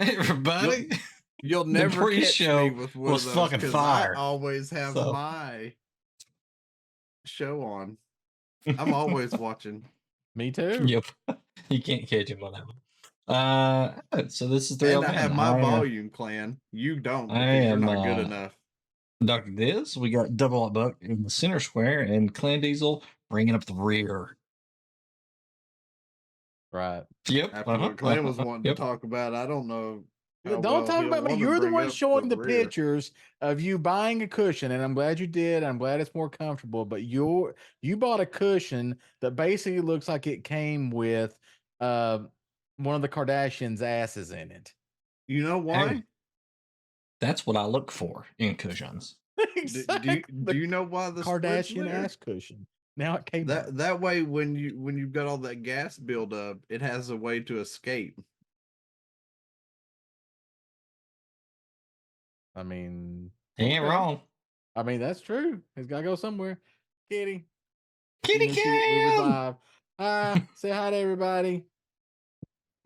Everybody, You'll the never catch me pre-show with one was of those fucking because I fire. always have So, my show on. I'm always watching. Me too. yep, you can't catch him on that one. So this is And I have 309. my volume clan. You don't I because you're am not good enough. Dr. Diz. We got Double Up Buck in the center square, and Clan Diesel bringing up the rear. Right. Yep. After what Clan was wanting Yep. to talk about, I don't know. how Don't well talk he'll about me. wanna You're the bring one up showing the rear. pictures of you buying a cushion, and I'm glad you did. I'm glad it's more comfortable. But you bought a cushion that basically looks like it came with one of the Kardashians' asses in it. You know why? Hey, that's what I look for in cushions. Exactly. Do you know why the split's Kardashian there? ass cushion? Now it came up. That way, when you've got all that gas buildup, it has a way to escape. I mean, He ain't okay. wrong. I mean, that's true. It's got to go somewhere. Kitty. Kitty She was Cam. live. Hi. Say hi to everybody.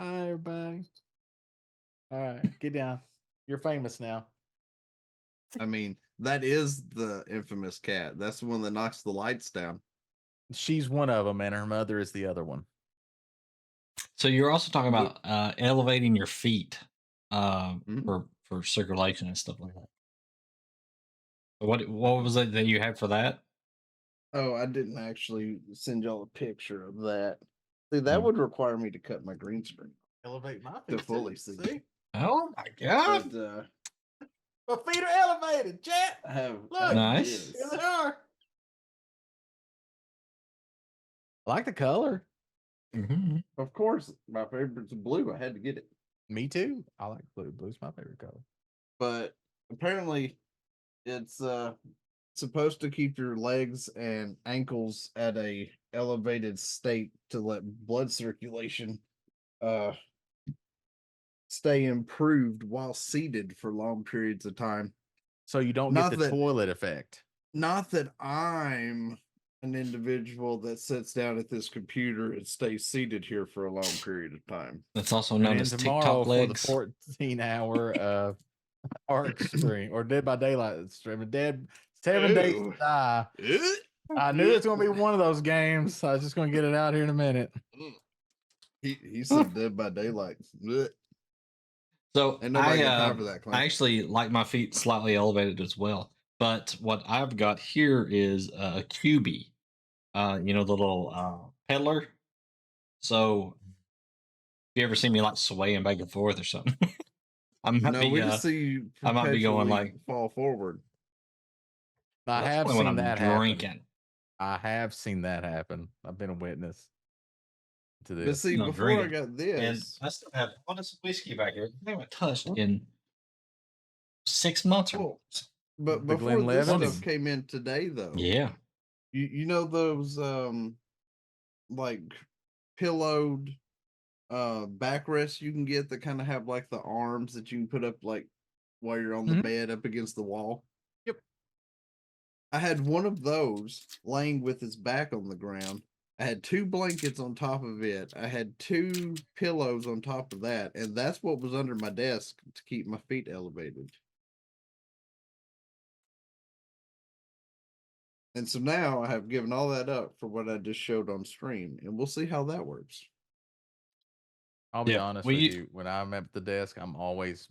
Hi, everybody. All right. Get down. You're famous now. I mean, that is the infamous cat. That's the one that knocks the lights down. She's one of them, and her mother is the other one. So you're also talking about elevating your feet Mhm. for circulation and stuff like that. What was it that you had for that? Oh, I didn't actually send y'all a picture of that. See, that would require me to cut my green screen Elevate my to feet. fully see. Oh my god! But My feet are elevated, chat. I have Look. Nice. Here they are. I like the color. Mm-hmm. Of course, my favorite's blue. I had to get it. Me too. I like blue. Blue's my favorite color. But apparently, it's supposed to keep your legs and ankles at a elevated state to let blood circulation stay improved while seated for long periods of time. So you don't Not get the that- toilet effect. Not that I'm an individual that sits down at this computer and stays seated here for a long period of time. That's also And known then as tomorrow TikTok legs. for the 14-hour ARC stream or Dead by Daylight stream. Dead 7 days to Ew. die. I knew it's going to be one of those games. I was just going to get it out here in a minute. He said Dead by Daylight. So And nobody got time for that, Clint. I actually like my feet slightly elevated as well. But what I've got here is a QB. You know, the little peddler. So if you ever see me like swaying back and forth or something, I might No, be we just see you I might be going perpetually like fall forward. I that's have only when seen I'm that happen. drinking. I have seen that happen. I've been a witness to But this. see, No, before I drinking. got And this, I still have honest whiskey back here. I haven't touched in 6 months or but The before this Glenlivet? stuff came in today, though, yeah. you know those like pillowed backrests you can get that kind of have like the arms that you can put up like while you're on the Mhm. bed up against the wall. Yep. I had one of those laying with its back on the ground. I had 2 blankets on top of it. I had 2 pillows on top of that, and that's what was under my desk to keep my feet elevated. And so now I have given all that up for what I just showed on stream, and we'll see how that works. I'll be Yeah, honest well, with you- you. When I'm at the desk, I'm always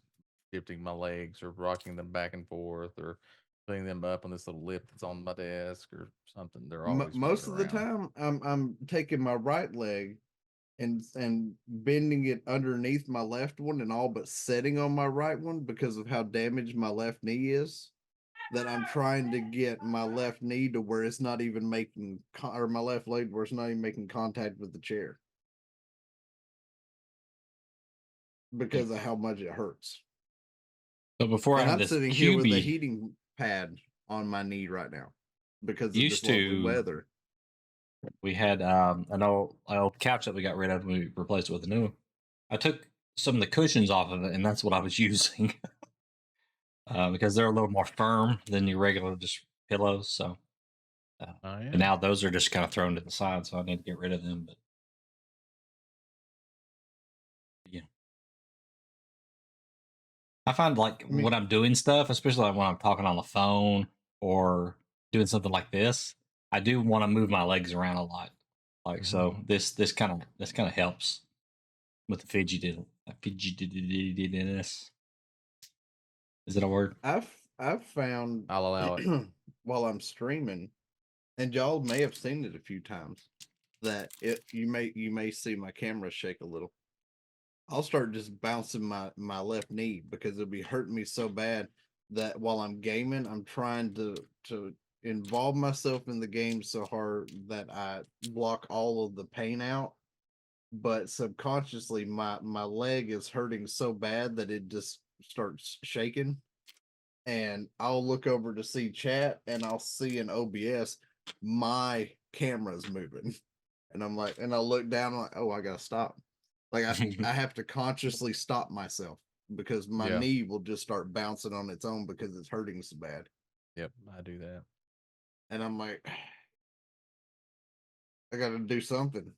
shifting my legs or rocking them back and forth or putting them up on this little lip that's on my desk or something. They're always Most of moving the around. time, I'm taking my right leg and bending it underneath my left one and all but setting on my right one because of how damaged my left knee is. That I'm trying to get my left knee to where it's not even making or my left leg where it's not even making contact with the chair because of how much it hurts. So before I And had I'm this sitting here with a QB, heating pad on my knee right now because of Used this lovely to- weather. we had an old couch that we got rid of and we replaced it with a new one. I took some of the cushions off of it, and that's what I was using because they're a little more firm than your regular just pillows. So, Oh, yeah. but now those are just kind of thrown to the side, so I need to get rid of them. But yeah, I find like I mean- when I'm doing stuff, especially like when I'm talking on the phone or doing something like this, I do want to move my legs around a lot. Like so, this kind of helps with the fidgetiness. Is it a word? I've found I'll allow it. while I'm streaming, and y'all may have seen it a few times, that you may see my camera shake a little. I'll start just bouncing my left knee because it'll be hurting me so bad that while I'm gaming, I'm trying to involve myself in the game so hard that I block all of the pain out. But subconsciously, my leg is hurting so bad that it just starts shaking. And I'll look over to see chat, and I'll see in OBS my camera's moving, and I'm like, and I'll look down, I'm like, oh, I gotta stop. Like I have to consciously stop myself because my Yeah. knee will just start bouncing on its own because it's hurting so bad. Yep, I do that. And I'm like, I got to do something.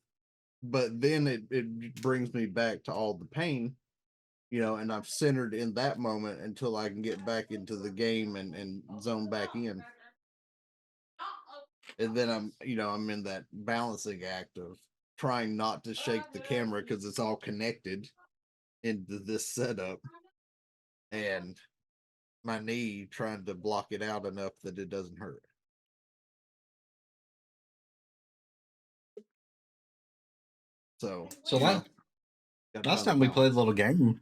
But then it brings me back to all the pain, and I'm centered in that moment until I can get back into the game and zone back in. And then I'm in that balancing act of trying not to shake the camera because it's all connected into this setup, and my knee trying to block it out enough that it doesn't hurt. So last gotta find time the we played a balance. little game,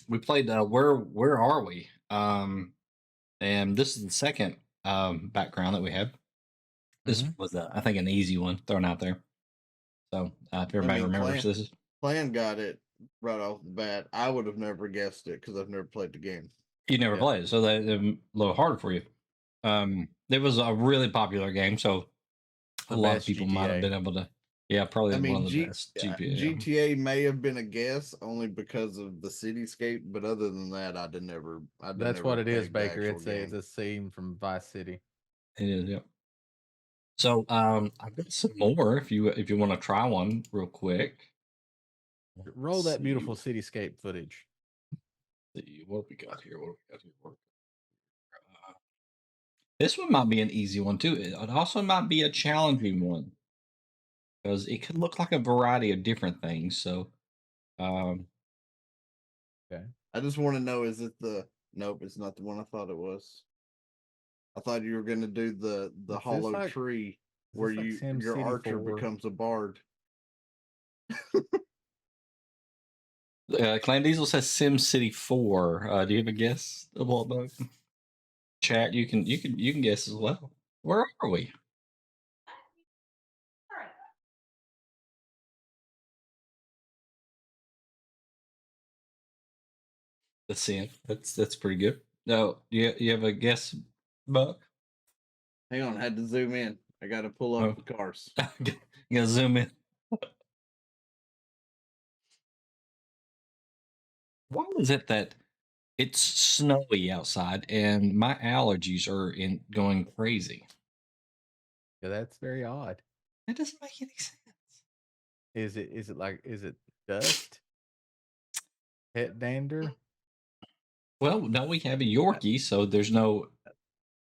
we played where are we? And this is the second background that we had. This was I think an easy one thrown out there. So if everybody remembers, this is Clan got it right off the bat. I would have never guessed it because I've never played the game. you never Yeah. played, so they're a little hard for you. It was a really popular game, so The a lot of best people might have GTA. been able to. Yeah, probably I mean, one of the best GTA. GTA may have been a guess only because of the cityscape, but other than that, I did never. That's what it is, pegged the Baker. actual It's game. a scene from Vice City. It is, yep. So I've got some more if you want to try one real quick. Roll that beautiful cityscape footage. See what we got here. This one might be an easy one too. It also might be a challenging one because it could look like a variety of different things. So, Okay. I just want to know: is it the? Nope, it's not the one I thought it was. I thought you were going to do the this hollow like- tree Is where this like your SimCity archer 4? becomes a bard. Clan Diesel says SimCity 4. Do you have a guess, Bug? Chat, you can guess as well. Where are we? The Sim. That's pretty good. No, you have a guess, Buck? Hang on, I had to zoom in. I got to pull up Oh. the cars. You gonna zoom in? Why is it that it's snowy outside and my allergies are going crazy? Yeah, that's very odd. That doesn't make any sense. Is it dust? Pet dander? Well, no, we have a Yorkie, so there's no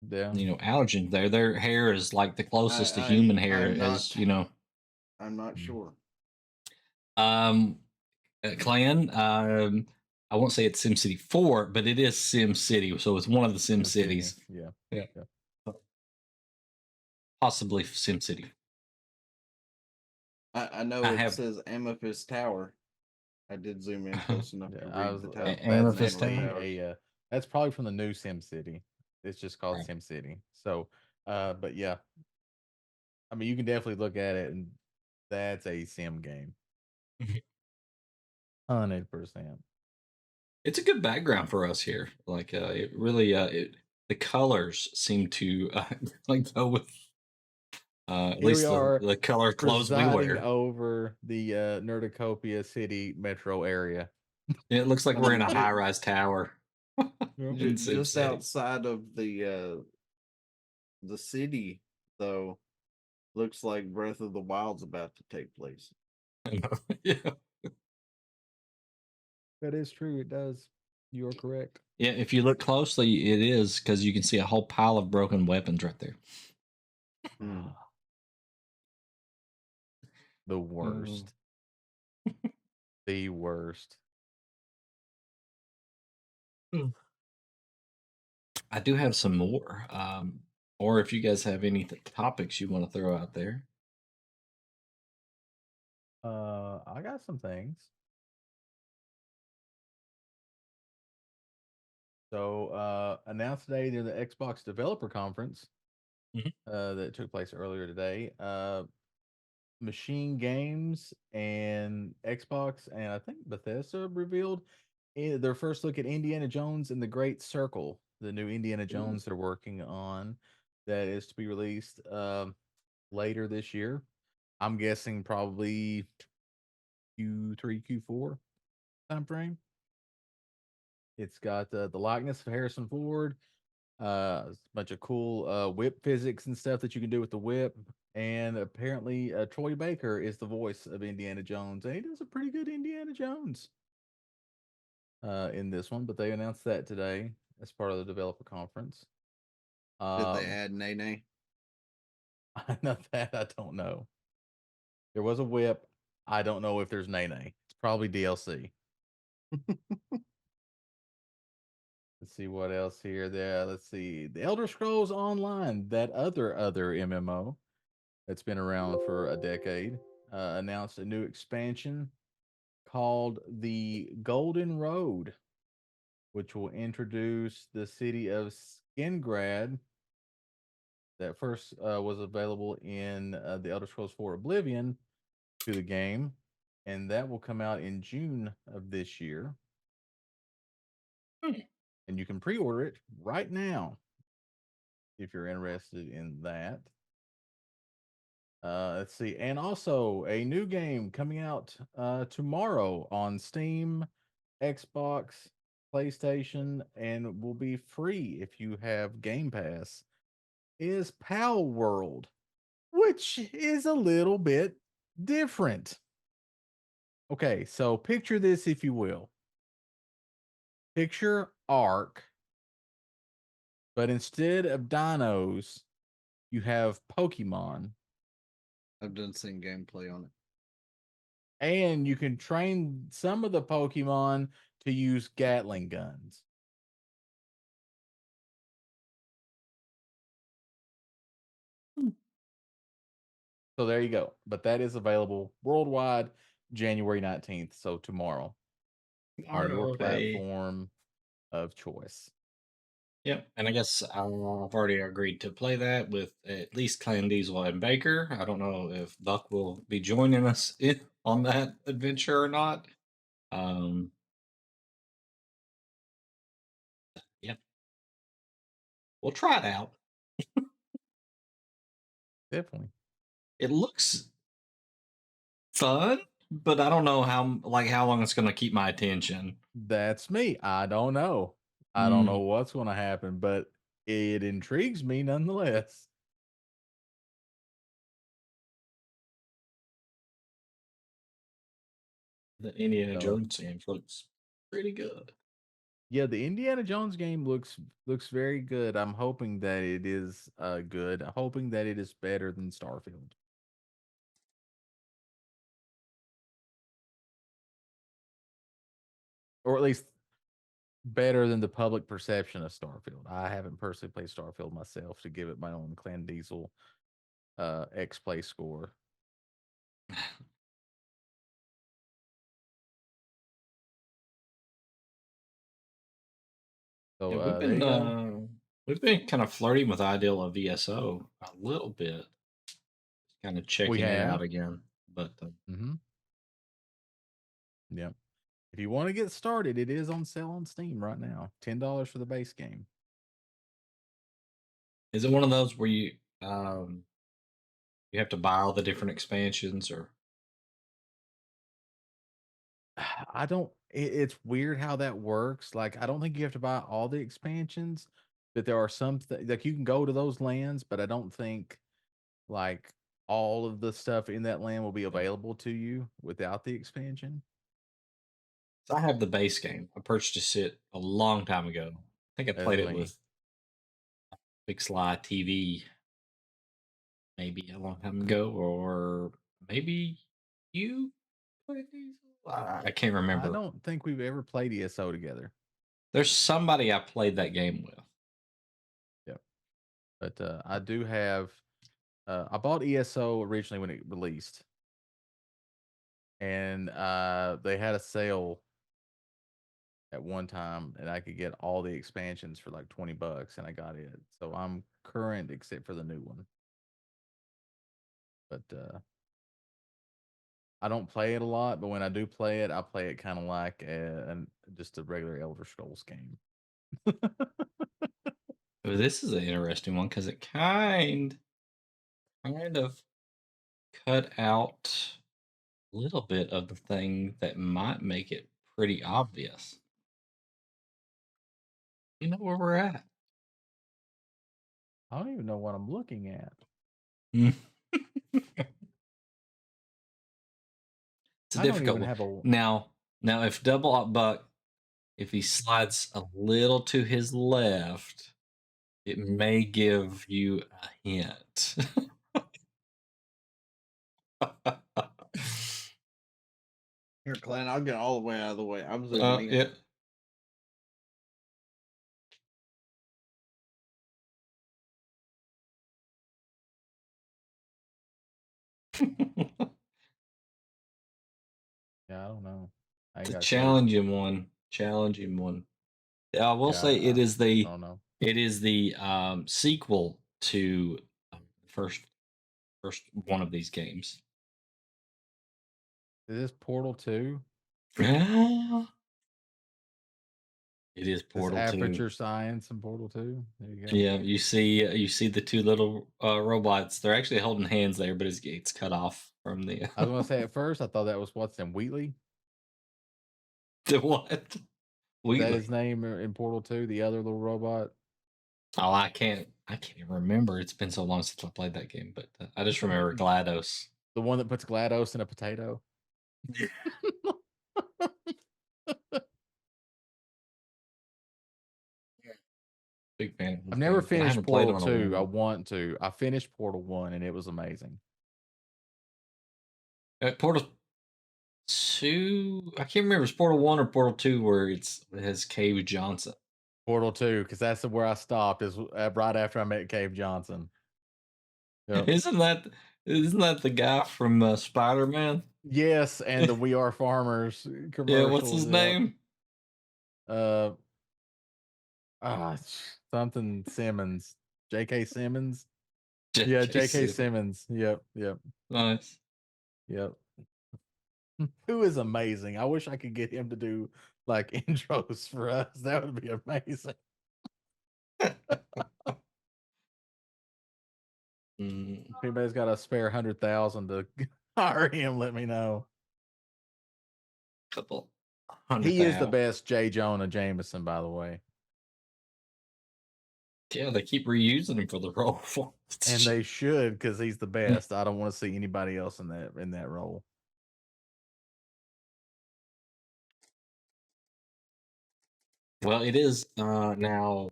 Yeah. allergen there. Their hair is like the closest to human hair I'm as not- I'm not Mm. sure. Clan. I won't say it's SimCity 4, but it is SimCity, so it's one of the Sim Cities. Yeah. Yeah. Possibly SimCity. I know I it have- says Amethyst Tower. I did zoom in close enough to I read was, the tower. that's Amethyst definitely Tower. that's probably from the new SimCity. It's just called Right. SimCity. So, but yeah, I mean, you can definitely look at it, and that's a sim game. 100%. It's a good background for us here. Like it really the colors seem to like go with at Here least we are the color clothes we presiding wear. over the Nerdacopia City metro area. It looks like we're in a high-rise tower. in Sim Just City. outside of the city, though, looks like Breath of the Wild's about to take place. Yeah. That is true. It does. You are correct. Yeah, if you look closely, it is because you can see a whole pile of broken weapons right there. Mm. The Mm. worst. The worst. Mm. I do have some more. Or if you guys have any topics you want to throw out there. I got some things. So, announced today during the Xbox Developer Conference Mhm. that took place earlier today. Machine Games and Xbox and I think Bethesda revealed their first look at Indiana Jones and the Great Circle, the new Indiana Ooh. Jones they're working on that is to be released later this year. I'm guessing probably Q3, Q4 time frame. It's got the likeness of Harrison Ford, a bunch of cool whip physics and stuff that you can do with the whip. And apparently, Troy Baker is the voice of Indiana Jones, and he does a pretty good Indiana Jones in this one. But they announced that today as part of the developer conference. Did they Um, add Nene? I know that I don't know. There was a whip. I don't know if there's Nene. It's probably DLC. Let's see what else here. There, let's see. The Elder Scrolls Online, that other MMO that's been around for a decade, announced a new expansion called the Golden Road, which will introduce the city of Skingrad that first was available in the Elder Scrolls 4 Oblivion to the game, and that will come out in June of this year. Hmm. And you can pre-order it right now if you're interested in that. Let's see, and also a new game coming out tomorrow on Steam, Xbox, PlayStation, and will be free if you have Game Pass. Is Pal World, which is a little bit different. Okay, so picture this, if you will. Picture Ark, but instead of dinos, you have Pokemon, I've done seen gameplay on it. and you can train some of the Pokemon to use Gatling guns. Hmm. So there you go. But that is available worldwide January 19th. So tomorrow on your Tomorrow day. platform of choice. Yep. And I guess I've already agreed to play that with at least Clan Diesel and Baker. I don't know if Buck will be joining us on that adventure or not. Um, yep. We'll try it out. Definitely. It looks fun, but I don't know how long it's going to keep my attention. That's me. I don't know. I don't know Mm. what's going to happen, but it intrigues me nonetheless. The Indiana So, Jones game looks pretty good. yeah, the Indiana Jones game looks very good. I'm hoping that it is good. I'm hoping that it is better than Starfield. Or at least better than the public perception of Starfield. I haven't personally played Starfield myself to give it my own Clan Diesel X Play score. So Yeah, we've there been you go. we've been kind of flirting with the idea of VSO a little bit, kind of We checking it have. out again. But Mm-hmm. Yep. If you want to get started, it is on sale on Steam right now. $10 for the base game. is it one of those where you have to buy all the different expansions, or I don't. It's weird how that works. Like, I don't think you have to buy all the expansions, but there are some like you can go to those lands, but I don't think like all of the stuff in that land will be yeah. available to you without the expansion. So I have the base game. I purchased it a long time ago. I think I played it Only. with Big Sly TV maybe a long time ago, or maybe you played these. I can't I remember. don't think we've ever played ESO together. There's somebody I played that game with. Yep. But I do have. I bought ESO originally when it released, and they had a sale at one time, and I could get all the expansions for like $20, and I got it. So I'm current except for the new one. But I don't play it a lot. But when I do play it, I play it kind of like just a regular Elder Scrolls game. Oh, this is an interesting one because it kind of cut out a little bit of the thing that might make it pretty obvious. You know where we're at. I don't even know what I'm looking at. It's a I don't difficult even one. have a. Now, if Double Up Buck, if he slides a little to his left, it may give you a hint. Here, Clan, I'll get all the way out of the way. I'm zooming in. Yeah. Yeah, I don't know. I It's ain't a got a clue. challenging one. Challenging one. I will Yeah, say it is the I don't know. it is the sequel to first one of these games. Is this Portal 2? It is This Portal 2. Aperture Science and Portal 2. There you go. Yeah, you see the two little robots. They're actually holding hands there, but it's cut off from the. I was gonna say at first I thought that was what's in Wheatley. The what? Is that Wheatley. his name in Portal 2? The other little robot. Oh, I can't even remember. It's been so long since I played that game, but I just remember GLaDOS. The one that puts GLaDOS in a potato. Yeah. Big fan. Of I've never games, but I finished haven't played Portal them in a 2. I while. want to. I finished Portal 1 and it was amazing. Portal 2. I can't remember. It's Portal 1 or Portal 2 where it has Cave Johnson. Portal 2, because that's where I stopped. Is right after I met Cave Johnson. Yep. Isn't that the guy from Spider-Man? Yes, and the We Are Farmers commercial. Yeah, what's his name? Something Simmons. J.K. Simmons. J.K. Yeah, J.K. Simmons. Simmons. Yep. Nice. Yep. Who is amazing. I wish I could get him to do like intros for us. That would be amazing. If anybody's got a spare 100,000 to hire him, let me know. Couple. He is the best J. Jonah Jameson, by the way. Yeah, they keep reusing him for the role. And they should, because he's the best. I don't want to see anybody else in that role. Well, it is now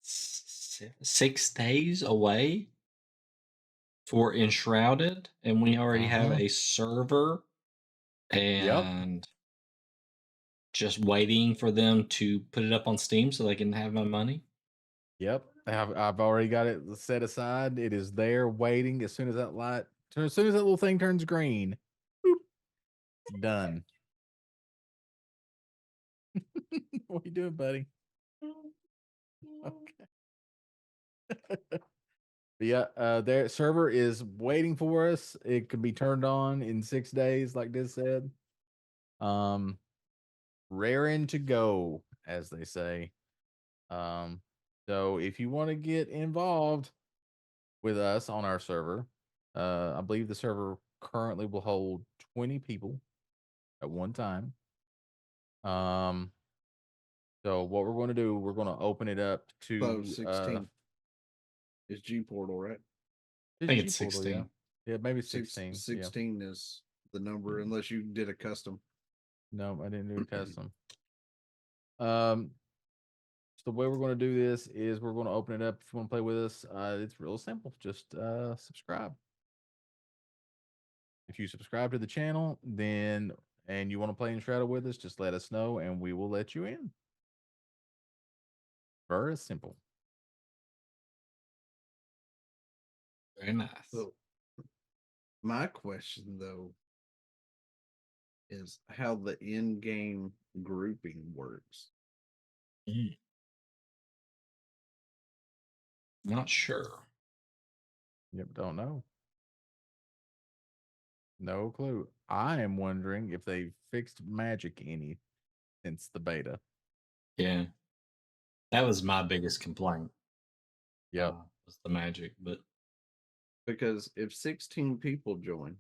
6 days away for Enshrouded, and we already have a server and just waiting for them to put it up on Steam so they can have my money. Yep, I've already got it set aside. It is there waiting. As soon as that little thing turns green, boop, done. What are you doing, buddy? Okay. Yeah, their server is waiting for us. It could be turned on in 6 days, like Diz said. Raring to go, as they say. So if you want to get involved with us on our server, I believe the server currently will hold 20 people at one time. So what we're going to do, we're going to open it up to 16 is G Portal, right? I think it's 16. Yeah, maybe 16. 16 is the number unless you did a custom. No, I didn't do a custom. So the way we're going to do this is we're going to open it up. If you want to play with us, it's real simple. Just subscribe. If you subscribe to the channel, then and you want to play Enshrouded with us, just let us know and we will let you in. Very simple. Very nice. So, my question though is how the in-game grouping works. Mm. Not sure. Yep, don't know. No clue. I am wondering if they fixed magic any since the beta. Yeah. That was my biggest complaint. Yep. Was the magic, but Because if 16 people join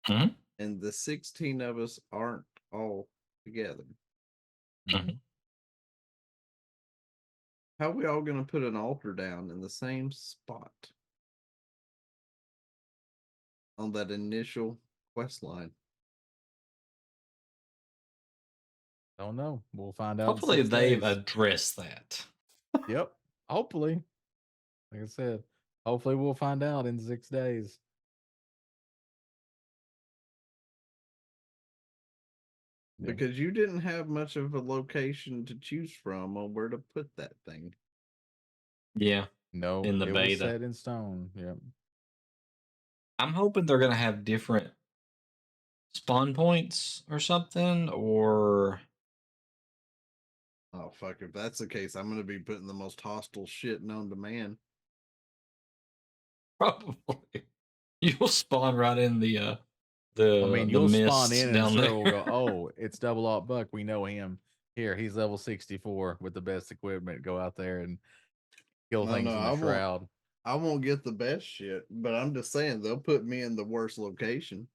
Mhm. and the 16 of us aren't all together, Mhm. how are we all going to put an altar down in the same spot on that initial quest line? Don't know. We'll find out. Hopefully in 6 they've days. addressed that. Yep. Hopefully. Like I said, hopefully we'll find out in 6 days. Yeah. Because you didn't have much of a location to choose from on where to put that thing. Yeah. No, in the it beta. was set in stone. Yep. I'm hoping they're gonna have different spawn points or something, or Oh fuck! If that's the case, I'm going to be putting the most hostile shit known to man. probably you'll spawn right in the I the mean, you'll spawn mist in and down the there. server will go, oh, it's Double Alt Buck. We know him. Here, he's level 64 with the best equipment. Go out there and kill No, things no, in I the shroud. I won't get the best shit, but I'm just saying they'll put me in the worst location.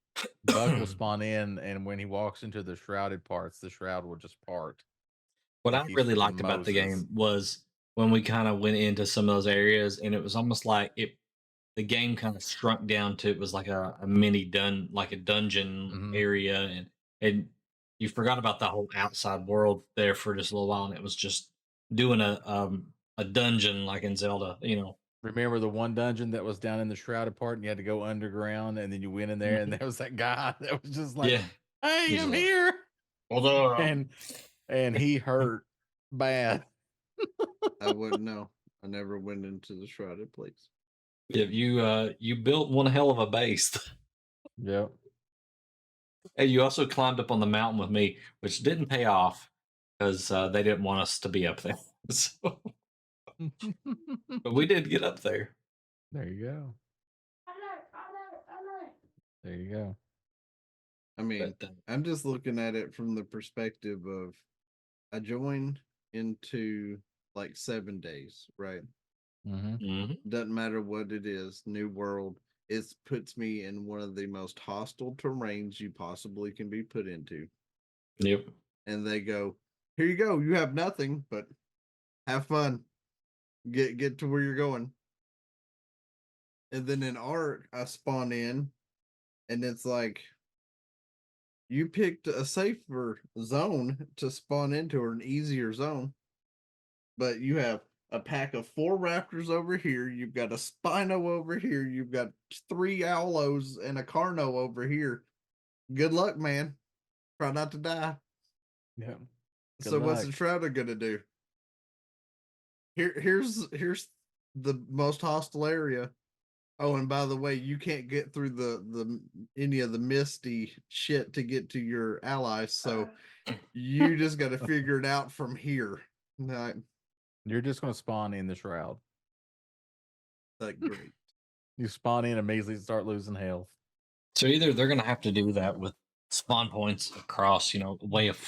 Buck will spawn in, and when he walks into the shrouded parts, the shroud will just part. What Like I he's really freaking liked about the Moses. game was when we kind of went into some of those areas, and it was almost like the game kind of shrunk down to it was like a mini like a dungeon Mhm. area, and you forgot about the whole outside world there for just a little while, and it was just doing a dungeon like in Zelda, you know. Remember the one dungeon that was down in the shrouded part, and you had to go underground, and then you went in there, and there was that guy that was just like, Yeah. "Hey, He's I'm like, here," although and he hurt bad. I wouldn't know. I never went into the shrouded place. if you built one hell of a base. Yep. And you also climbed up on the mountain with me, which didn't pay off because they didn't want us to be up there. So, but we did get up there. There you go. There you go. I mean, But, I'm just looking at it from the perspective of I joined into like 7 days, right? Mm-hmm. mhm. Doesn't matter what it is, new world. It puts me in one of the most hostile terrains you possibly can be put into. Yep. And they go, here you go. You have nothing, but have fun. Get to where you're going. And then in Ark, I spawn in, and it's like you picked a safer zone to spawn into, or an easier zone, but you have a pack of 4 raptors over here. You've got a Spino over here. You've got 3 Owlos and a Carno over here. Good luck, man. Try not to die. Yep. Good So what's luck. the Shrouder gonna do? Here's the most hostile area. Oh, and by the way, you can't get through the any of the misty shit to get to your allies, so you just got to figure it out from here. Like, You're just going to spawn in the shroud. great. You spawn in, immediately start losing health. So either they're going to have to do that with spawn points across, way of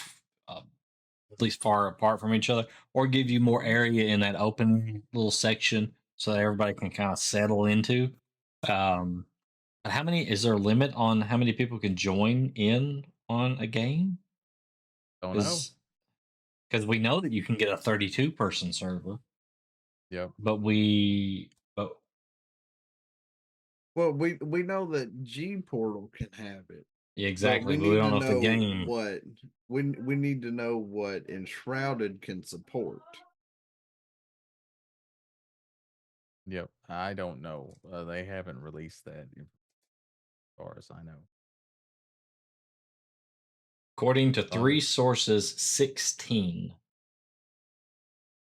at least far apart from each other, or give you more area in that open little section so that everybody can kind of settle into. But how many is there a limit on how many people can join in on a game? Don't know. Because we know that you can get a 32 person server, Yep. but Well, we know that G Portal can have it. Yeah, But exactly. we But we need don't to know if the know game. what we need to know what Enshrouded can support. Yep. I don't know. They haven't released that as far as I know. According to Oh, 3 sources, 16.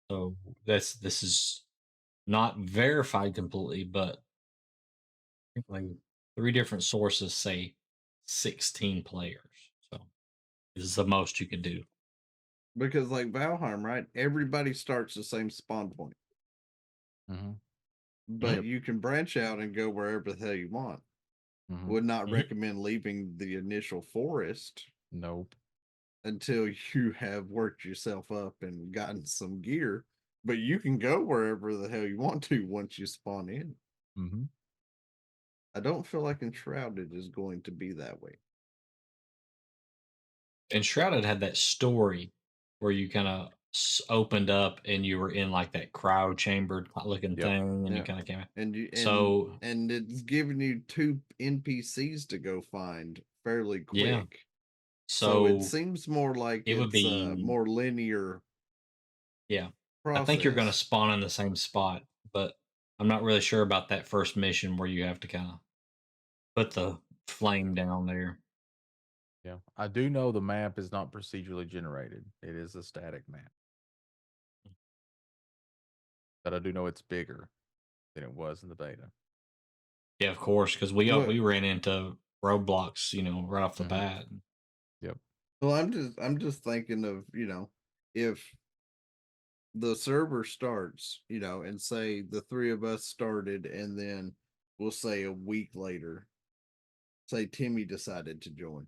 So this is not verified completely, but I think like 3 different sources say 16 players. So this is the most you can do. Because like Valheim, right? Everybody starts the same spawn point. mhm, But Yep. you can branch out and go wherever the hell you want. mhm. Would not Mhm. recommend leaving the initial forest Nope. until you have worked yourself up and gotten some gear. But you can go wherever the hell you want to once you spawn in. Mhm. I don't feel like Enshrouded is going to be that way. And Shrouded had that story where you kind of opened up and you were in like that crowd chambered looking Yep. thing, and you Yeah. kind of came out. And So it's giving you 2 NPCs to go find fairly yeah, quick. So it so seems more like it would it's a be more linear yeah. I think you're going to process. spawn in the same spot, but I'm not really sure about that first mission where you have to kind of put the flame down there. Yeah. I do know the map is not procedurally generated. It is a static map. But I do know it's bigger than it was in the beta. Yeah, of course, because What we ran into roadblocks, right off the Mhm. bat. Yep. Well, I'm just thinking of, if the server starts, and say the 3 of us started and then we'll say a week later, say Timmy decided to join.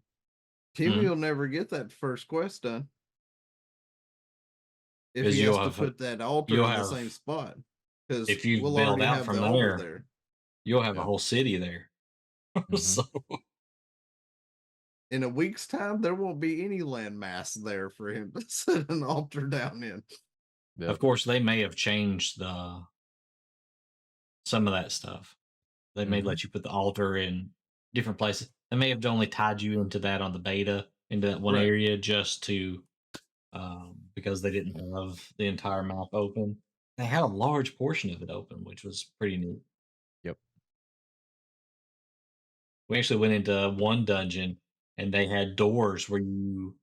Timmy Mhm. will never get that first quest done if Because he has to put that altar you'll in the same have spot because if you've we'll bailed already out have the from altar there, there. you'll have a Yep. whole city there. Mhm. So In a week's time, there won't be any landmass there for him to set an altar down in. of Yep. course they may have changed some of that stuff. They may Mhm. let you put the altar in different places. They may have only tied you into that on the beta, into that one Right. area, just to because they didn't have the entire map open. They had a large portion of it open, which was pretty neat. Yep. We actually went into one dungeon and they had doors where you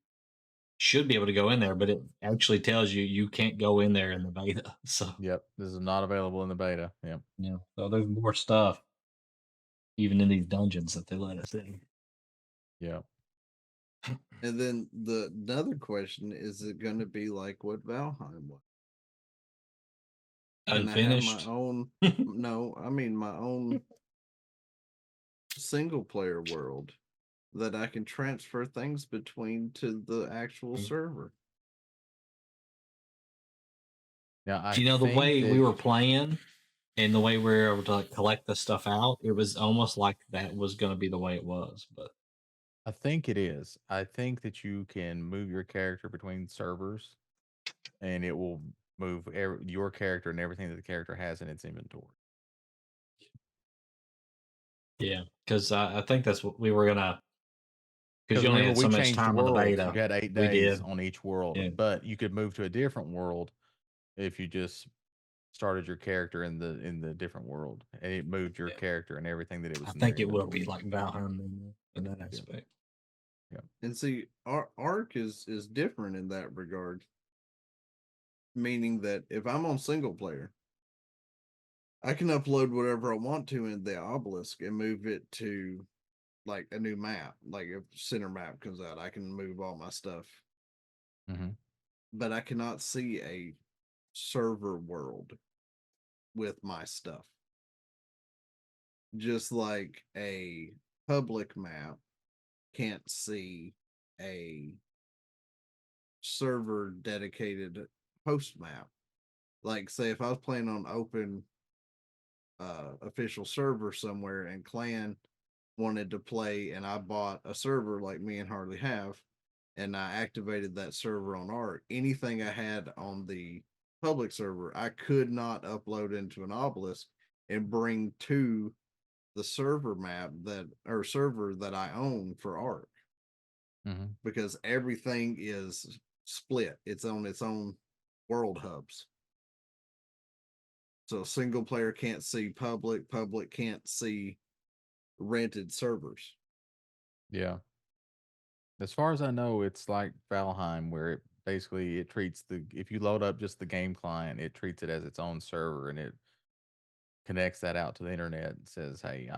should be able to go in there, but it actually tells you you can't go in there in the beta. So Yep. This is not available in the beta. Yep. so there's more stuff even in these dungeons that they let us in. Yep. And then another question is it going to be like what Valheim was? Can I have my Unfinished. own? No, I mean my own single player world that I can transfer things between to the actual server. Now I The think way we that were playing and the way we were able to like collect the stuff out, it was almost like that was going to be the way it was. But I think it is. I think that you can move your character between servers, and it will move your character and everything that the character has in its inventory. yeah, because I think that's what we were gonna. Because Because you only remember, had we so much changed time on the worlds. You beta. had 8 We days did. on each world, Yeah. but you could move to a different world if you just started your character in the different world, and it moved your Yeah. character and everything that it I was in their think it will be inventory. like Valheim in that Yeah. aspect. Yeah. And see, Arc is different in that regard, meaning that if I'm on single player, I can upload whatever I want to in the obelisk and move it to like a new map. Like if center map comes out, I can move all my stuff. Mhm. But I cannot see a server world with my stuff. Just like a public map can't see a server dedicated host map. Like say if I was playing on open official server somewhere and clan wanted to play and I bought a server like me and Harley have and I activated that server on Arc, anything I had on the public server I could not upload into an obelisk and bring to the server map server that I own for Ark, Mhm. because everything is split. It's on its own world hubs. So single player can't see public, public can't see rented servers. Yeah. As far as I know, it's like Valheim, where it basically it treats if you load up just the game client, it treats it as its own server and it connects that out to the internet and says, "Hey,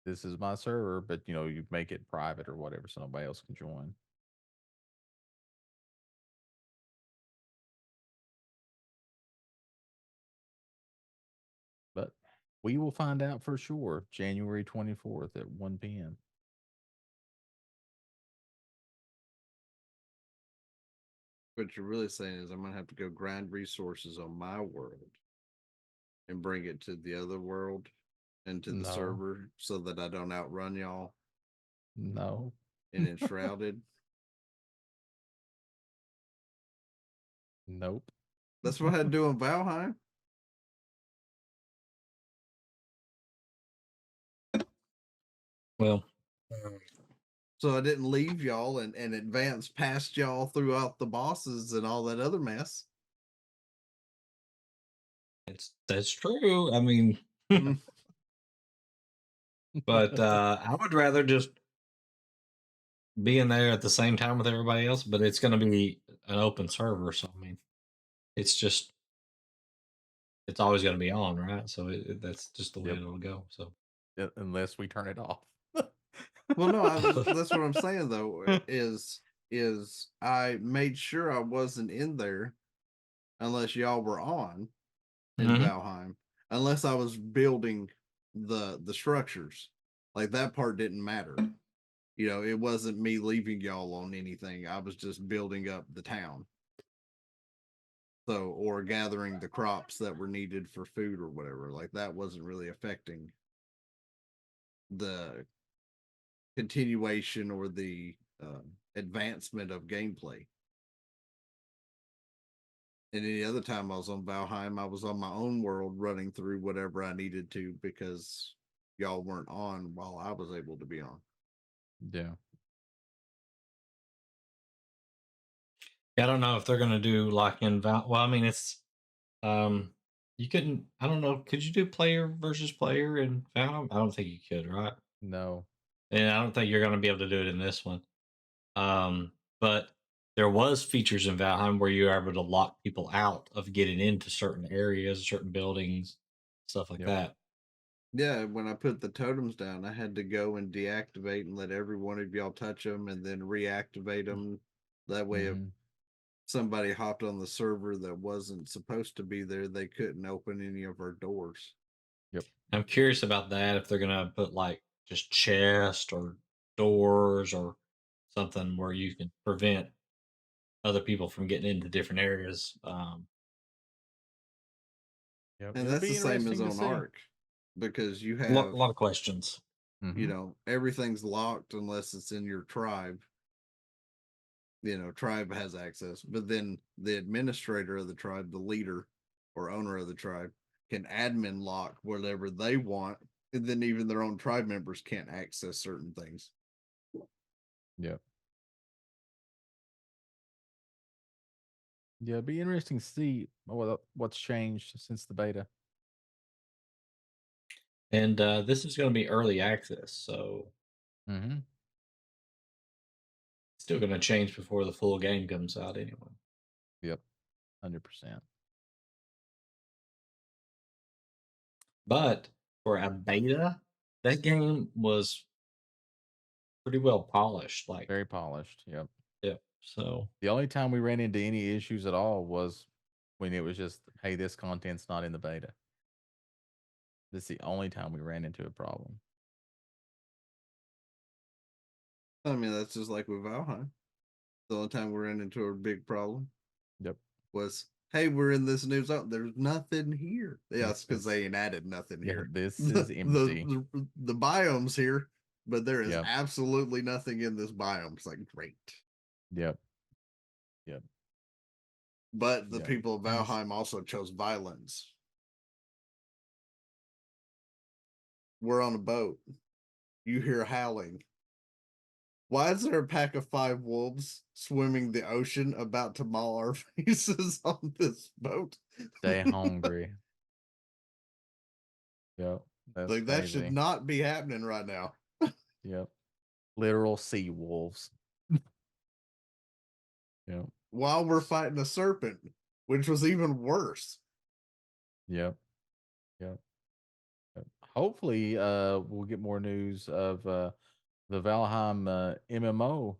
this is my server," but you make it private or whatever so nobody else can join. But we will find out for sure January 24th at 1 p.m. What you're really saying is I'm gonna have to go grind resources on my world and bring it to the other world and to the No. server so that I don't outrun y'all No. in Enshrouded. Nope. That's what I had to do in Valheim. Well, So I didn't leave y'all and advance past y'all throughout the bosses and all that other mess. that's true. I mean, Mm. but I would rather just be in there at the same time with everybody else. But it's going to be an open server, so I mean, it's just it's always going to be on, right? So that's just the way Yep. it'll go. So Unless we turn it off. Well, no, that's what I'm saying though, is I made sure I wasn't in there unless y'all were on in Mhm. Valheim, unless I was building the structures. Like that part didn't matter. It wasn't me leaving y'all on anything. I was just building up the town. So, or gathering the crops that were needed for food or whatever. Like that wasn't really affecting the continuation or the advancement of gameplay. And any other time I was on Valheim, I was on my own world running through whatever I needed to because y'all weren't on while I was able to be on. Yeah. I don't know if they're going to do like in Well, I mean, it's you couldn't. I don't know. Could you do player versus player in Valheim? I don't think you could, right? No. And I don't think you're going to be able to do it in this one. But there was features in Valheim where you were able to lock people out of getting into certain areas, certain buildings, stuff like Yep. that. Yeah, when I put the totems down, I had to go and deactivate and let every one of y'all touch them and then reactivate them. That way, if Mhm. somebody hopped on the server that wasn't supposed to be there, they couldn't open any of our doors. Yep. I'm curious about that if they're going to put like just chest or doors or something where you can prevent other people from getting into different areas. Yep. And It'll that's the be same as interesting to on see. Ark because you A have, lot of questions. Mhm. everything's locked unless it's in your tribe. Tribe has access, but then the administrator of the tribe, the leader or owner of the tribe, can admin lock whatever they want, and then even their own tribe members can't access certain things. Yep. Yeah, it'd be interesting to see what's changed since the beta. And this is going to be early access, so Mm-hmm. it's still going to change before the full game comes out anyway. Yep. 100%. But for a beta, that game was pretty well polished. Like, Very polished. Yep. yeah. So The only time we ran into any issues at all was when it was just, hey, this content's not in the beta. This is the only time we ran into a problem. I mean, that's just like with Valheim. The only time we ran into a big problem Yep. was, hey, we're in this new zone. There's nothing here. Yeah, it's because This- they ain't added nothing Yeah, here. this is empty. The biome's here, but there is Yep. absolutely nothing in this biome. It's like great. Yep. Yep. But the Yep. people of Nice. Valheim also chose violence. We're on a boat. You hear howling. Why is there a pack of 5 wolves swimming the ocean about to maul our faces on this boat? Stay hungry. Yep. That's Like that should crazy. not be happening right now. Yep. Literal sea wolves. Yep. While we're fighting a serpent, which was even worse. Yep. Yep. Yep. Hopefully, we'll get more news of the Valheim MMO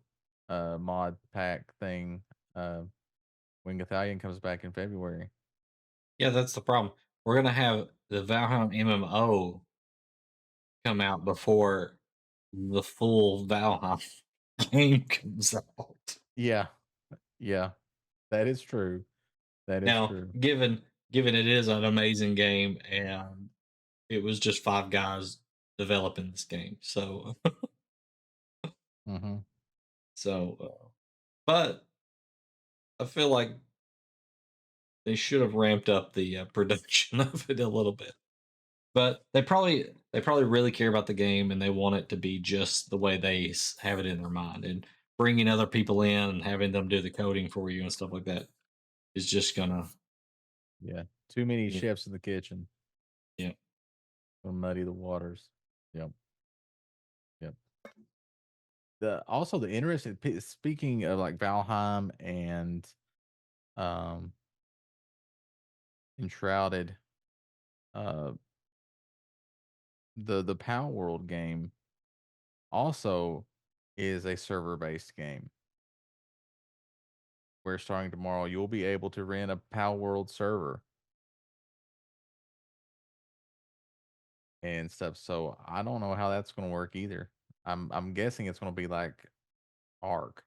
mod pack thing when Gathalion comes back in February. Yeah, that's the problem. We're gonna have the Valheim MMO come out before the full Valheim game comes out. Yeah. Yeah. That is true. That is Now, true. given it is an amazing game and it was just 5 guys developing this game, so Mm-hmm. but I feel like they should have ramped up the production of it a little bit. But they probably really care about the game and they want it to be just the way they have it in their mind. And bringing other people in and having them do the coding for you and stuff like that is just gonna, Yeah. Too many yeah, chefs in the kitchen. yeah. Gonna muddy the waters. Yep. Yep. The interesting speaking of like Valheim and um Enshrouded, uh the Power World game also is a server based game where starting tomorrow you'll be able to rent a Power World server and stuff. So I don't know how that's gonna work either. I'm guessing it's gonna be like Ark,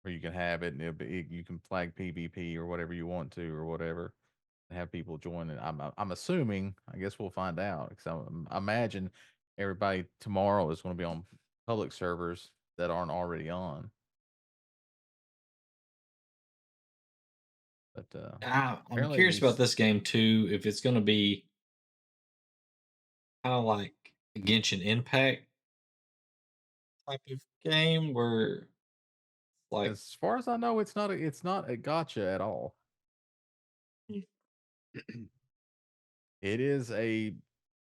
where you can have it and you can flag PvP or whatever you want to or whatever, and have people join it. I'm assuming. I guess we'll find out because I imagine everybody tomorrow is going to be on public servers that aren't already on. But I'm apparently curious about these this game too. If it's gonna be kind of like a Genshin Impact type of game where like as far as I know, it's not a gotcha at all. It is a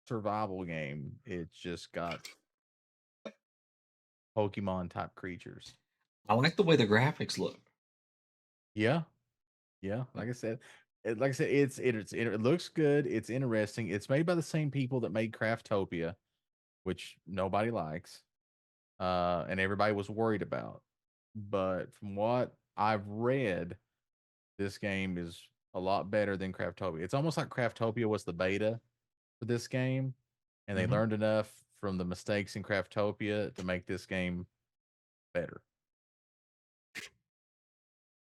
survival game. It's just got Pokemon type creatures. I like the way the graphics look. Yeah, yeah. Like I said, it looks good. It's interesting. It's made by the same people that made Craftopia, which nobody likes, and everybody was worried about. But from what I've read, this game is a lot better than Craftopia. It's almost like Craftopia was the beta for this game, and they Mhm. learned enough from the mistakes in Craftopia to make this game better.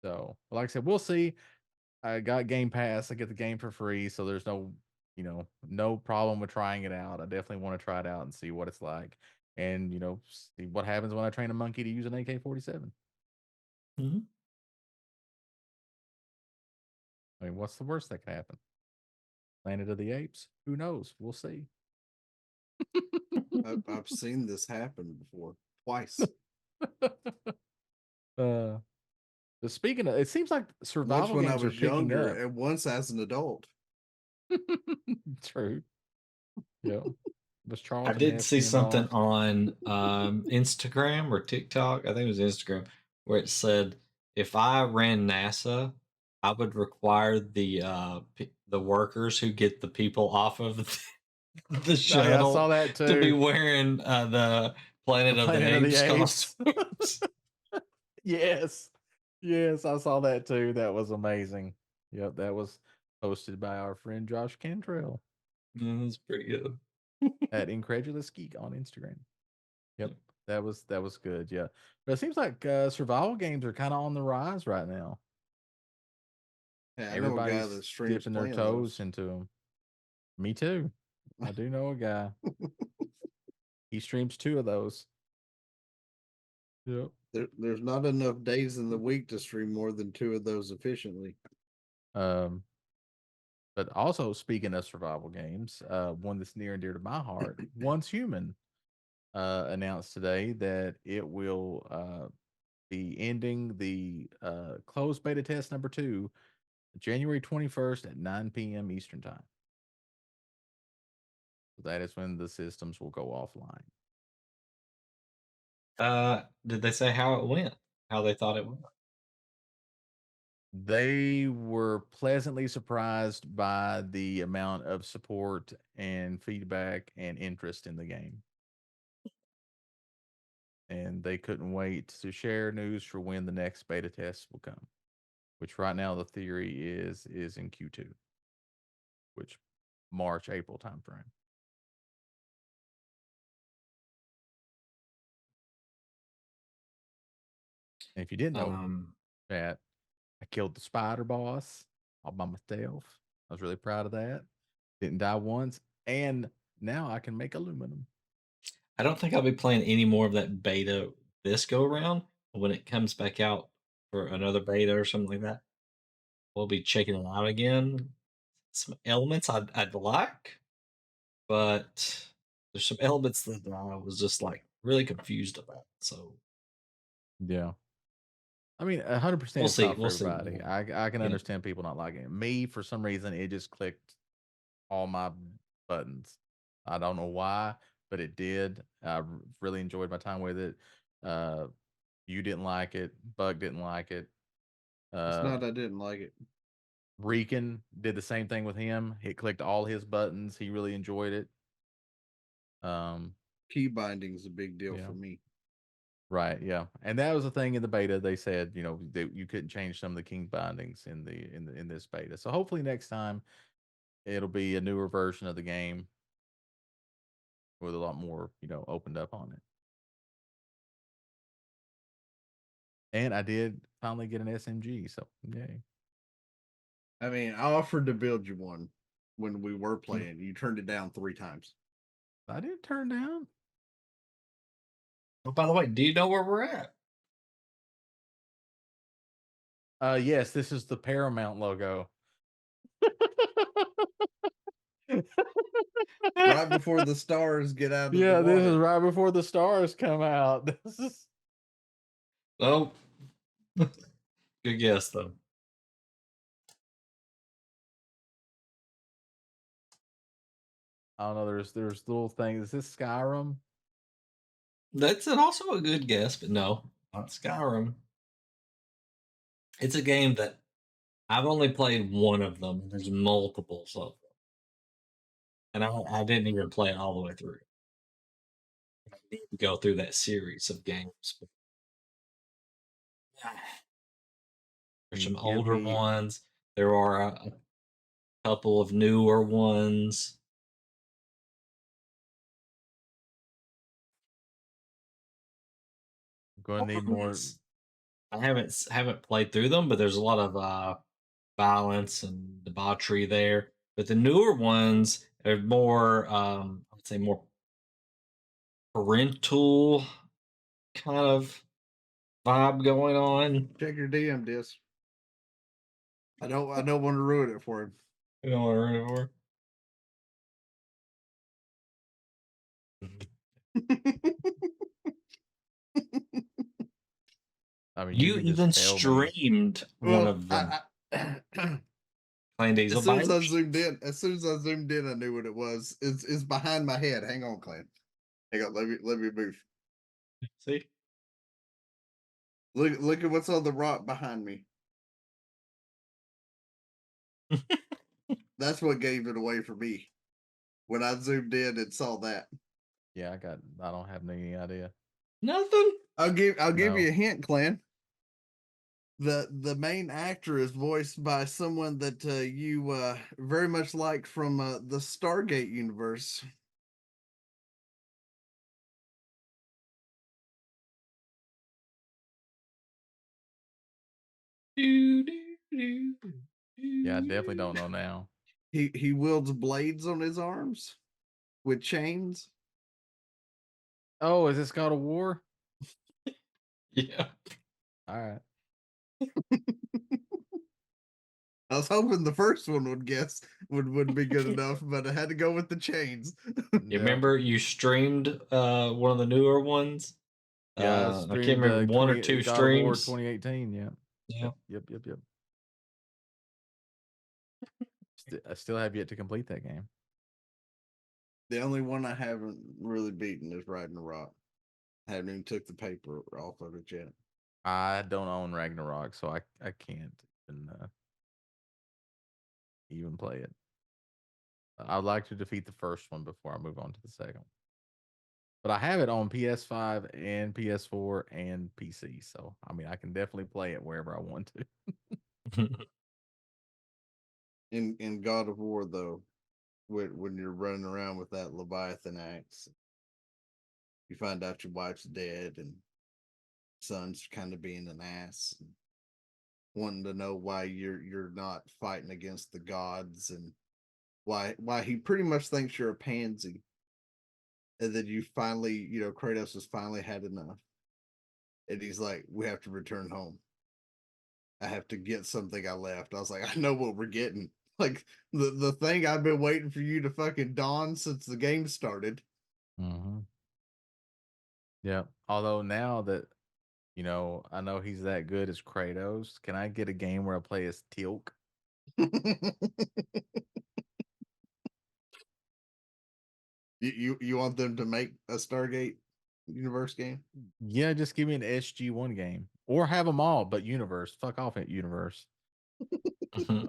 So, like I said, we'll see. I got Game Pass. I get the game for free, so there's no problem with trying it out. I definitely want to try it out and see what it's like, and see what happens when I train a monkey to use an AK-47. Mhm. I mean, what's the worst that could happen? Planet of the Apes? Who knows? We'll see. I've seen this happen before, twice. uh, but speaking of, it seems like Once survival when I games are was picking younger, up. and once as an adult. True. Yeah. Was I Charlton did see Heston something involved? on Instagram or TikTok. I think it was Instagram where it said if I ran NASA, I would require the workers who get the people off of the Oh yeah, I saw shuttle that to be too. wearing the The Planet of the Planet of the Apes Apes. costumes. Yes. Yes, I saw that too. That was amazing. Yep, that was posted by our friend Josh Cantrell That's pretty good. at Incredulous Geek on Instagram. Yep, Yeah. that was good. Yeah, but it seems like survival games are kind of on the rise right now. Hey, I know a guy that Everybody's streams dipping their playing toes those. into them. Me too. I do know a guy. He streams 2 of those. Yep. There's not enough days in the week to stream more than 2 of those efficiently. Um, But also, speaking of survival games, one that's near and dear to my heart, Once Human announced today that it will be ending the closed beta test number 2 January 21st at 9 p.m. Eastern Time. That is when the systems will go offline. Did they say how it went? How they thought it went? They were pleasantly surprised by the amount of support and feedback and interest in the game. And they couldn't wait to share news for when the next beta test will come, which right now the theory is in Q2, which March, April timeframe. And if you didn't know, that I killed the spider boss all by myself. I was really proud of that. Didn't die once, and now I can make aluminum. I don't think I'll be playing any more of that beta this go around. When it comes back out for another beta or something like that, we'll be checking it out again. Some elements I'd like, but there's some elements that I was just like really confused about. So Yeah. I mean, 100% we'll it's see. not for We'll see. everybody. I can Yeah. understand people not liking it. Me, for some reason, it just clicked all my buttons. I don't know why, but it did. Really enjoyed my time with it. You didn't like it. Bug didn't like it. It's not I didn't like it. Reekin did the same thing with him. He clicked all his buttons. He really enjoyed it. Key binding is a big deal Yeah. for me. Right, yeah, and that was the thing in the beta. They said, you know, you couldn't change some of the king bindings in this beta. So hopefully next time it'll be a newer version of the game with a lot more, you know, opened up on it. And I did finally get an SMG, so yay. I mean, I offered to build you one when we were playing. You turned it down 3 times. I didn't turn down. Oh, by the way, do you know where we're at? Yes, this is the Paramount logo. Right before the stars get out of Yeah, the water. this is right before the stars come out. This is Oh, good guess though. I don't know. There's little things. Is this Skyrim? That's also a good guess, but no, not Skyrim. It's a game that I've only played one of them. There's multiples of them, and I didn't even play it all the way through. I need to go through that series of games. But there's Can some you give older me ones. There are a couple of newer ones. gonna need more? I haven't played through them, but there's a lot of violence and debauchery there. But the newer ones are more, I would say, more parental kind of vibe going on. Check your DM disc. I don't want to ruin it for him. You know what I'm running for? I mean, You can even just tell me. streamed one of them. Playing Diesel as soon as I Bikers. zoomed in, I knew what it was. It's behind my head. Hang on, Clan. Hang on, let me move. See? Look at what's on the rock behind me. That's what gave it away for me. When I zoomed in and saw that. Yeah, I don't have any idea. Nothing. I'll give No. you a hint, Clan. The main actor is voiced by someone that you very much like from the Stargate universe. Yeah, I definitely don't know now. He wields blades on his arms with chains. Oh, is this God of War? Yeah. All right. I was hoping the first one would be good enough, but I had to go with the chains. You Yeah. remember you streamed one of the newer ones? Yeah, I can't remember one or two God of War streams. 2018. Yeah. Yeah. Yep. I still have yet to complete that game. The only one I haven't really beaten is Ragnarok. I haven't even took the paper off of it yet. I don't own Ragnarok, so I can't even play it. I'd like to defeat the first one before I move on to the second one. But I have it on PS5 and PS4 and PC, so I mean I can definitely play it wherever I want to. In God of War though, when you're running around with that Leviathan axe, you find out your wife's dead and son's kind of being an ass, and wanting to know why you're not fighting against the gods, and why he pretty much thinks you're a pansy, and then you finally, Kratos has finally had enough, and he's like, "We have to return home. I have to get something I left." I was like, "I know what we're getting." Like the thing I've been waiting for you to fucking don since the game started. Mm-hmm. Yeah. Although now that I know he's that good as Kratos, can I get a game where I play as Teal'c? You want them to make a Stargate universe game? Yeah, just give me an SG1 game, or have them all, but universe. Fuck off at universe,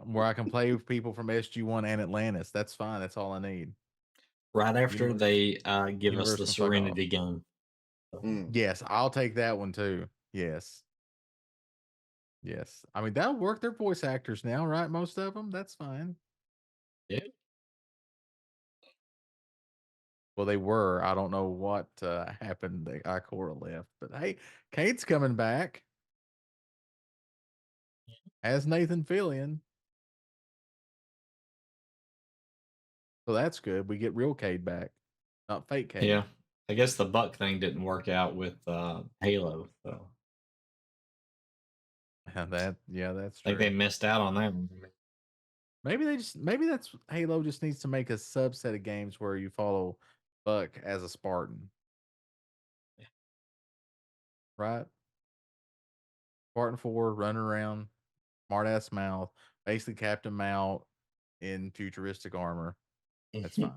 where I can play with people from SG1 and Atlantis. That's fine. That's all I need. Right after Universe- they give us Universe the can fuck off. Serenity game. Mm. Yes, I'll take that one too. Yes. I mean that'll work. They're voice actors now, right? Most of them. That's fine. Yeah. Well, they were. I don't know what happened. Ikora left, but hey, Kate's coming back as Nathan Fillion. So that's good. We get real Cade back, not fake Cade. Yeah. I guess the Buck thing didn't work out with Halo, so That's I think true. they missed out on that one. Maybe that's Halo just needs to make a subset of games where you follow Buck as a Spartan. Yeah. Right? Spartan 4 running around, smart ass mouth, basically Captain Mount in futuristic armor. That's fine.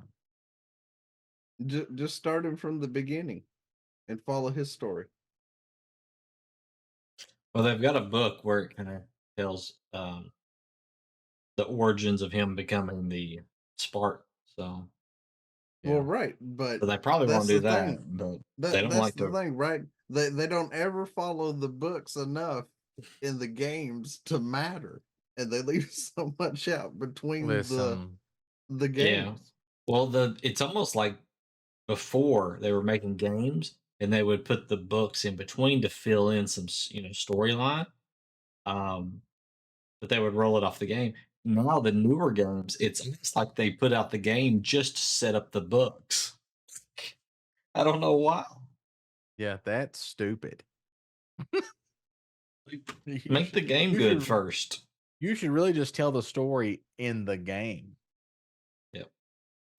Just start him from the beginning and follow his story. Well, they've got a book where it kind of tells the origins of him becoming the Spartan. So, Well, right, but so they probably won't that's do the that. thing. But they don't That's like the to. thing, right? They don't ever follow the books enough in the games to matter, and they leave so much out between Listen, the Yeah. games. Well, it's almost like before they were making games and they would put the books in between to fill in some storyline. But they would roll it off the game. Now the newer games, it's almost like they put out the game just to set up the books. I don't know why. yeah, that's stupid. Make the game good first. You should really just tell the story in the game. Yep.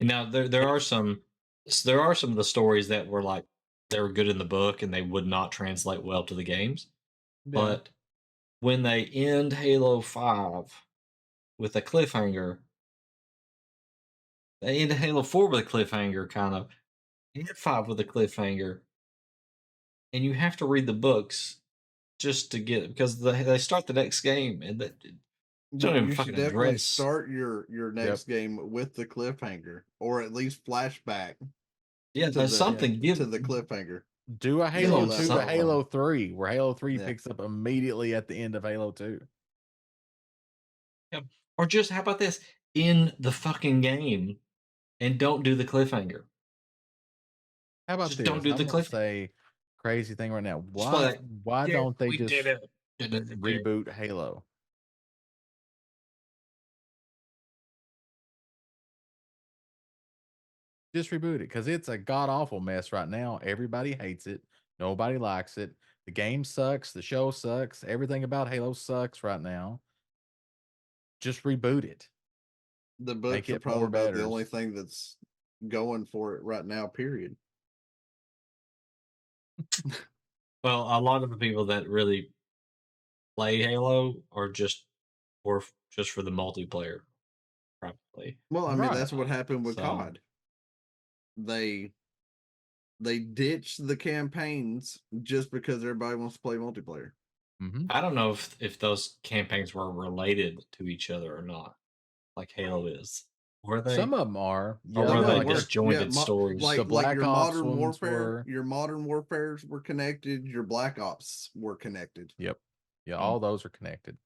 Now there are some of the stories that were like they were good in the book and they would not translate well to the games. Yeah. But when they end Halo 5 with a cliffhanger, they end Halo 4 with a cliffhanger, kind of, and 5 with a cliffhanger, and you have to read the books just to get because they start the next game and that don't even You fucking should definitely address. start your next game with the cliffhanger, or at least flashback Yeah, to there's the something. Give to the cliffhanger. Do a Halo Yeah, 2 to something. Halo 3, where Halo 3 Yeah. picks up immediately at the end of Halo 2. Yep. Or just how about this in the fucking game and don't do the cliffhanger. How about Just this? don't do I'm the gonna cliff. say crazy thing right now. Just play Why that, don't they we just did it. Did it again. reboot Halo? Just reboot it because it's a god awful mess right now. Everybody hates it. Nobody likes it. The game sucks. The show sucks. Everything about Halo sucks right now. just reboot it. The Make books are it probably more about the only betters. thing that's going for it right now, period. Well, a lot of the people that really play Halo are just just for the multiplayer, probably. Well, I mean, Right. that's what happened with So COD. They ditched the campaigns just because everybody wants to play multiplayer. Hmm. I don't know if those campaigns were related to each other or not, like Halo is. Were they? Some of them are. Or Yeah, Some were of they them were, disjointed stories? The like Black Ops ones were. your modern warfares were connected, your Black Ops were connected. Yep. Yeah, Mm. all those are connected.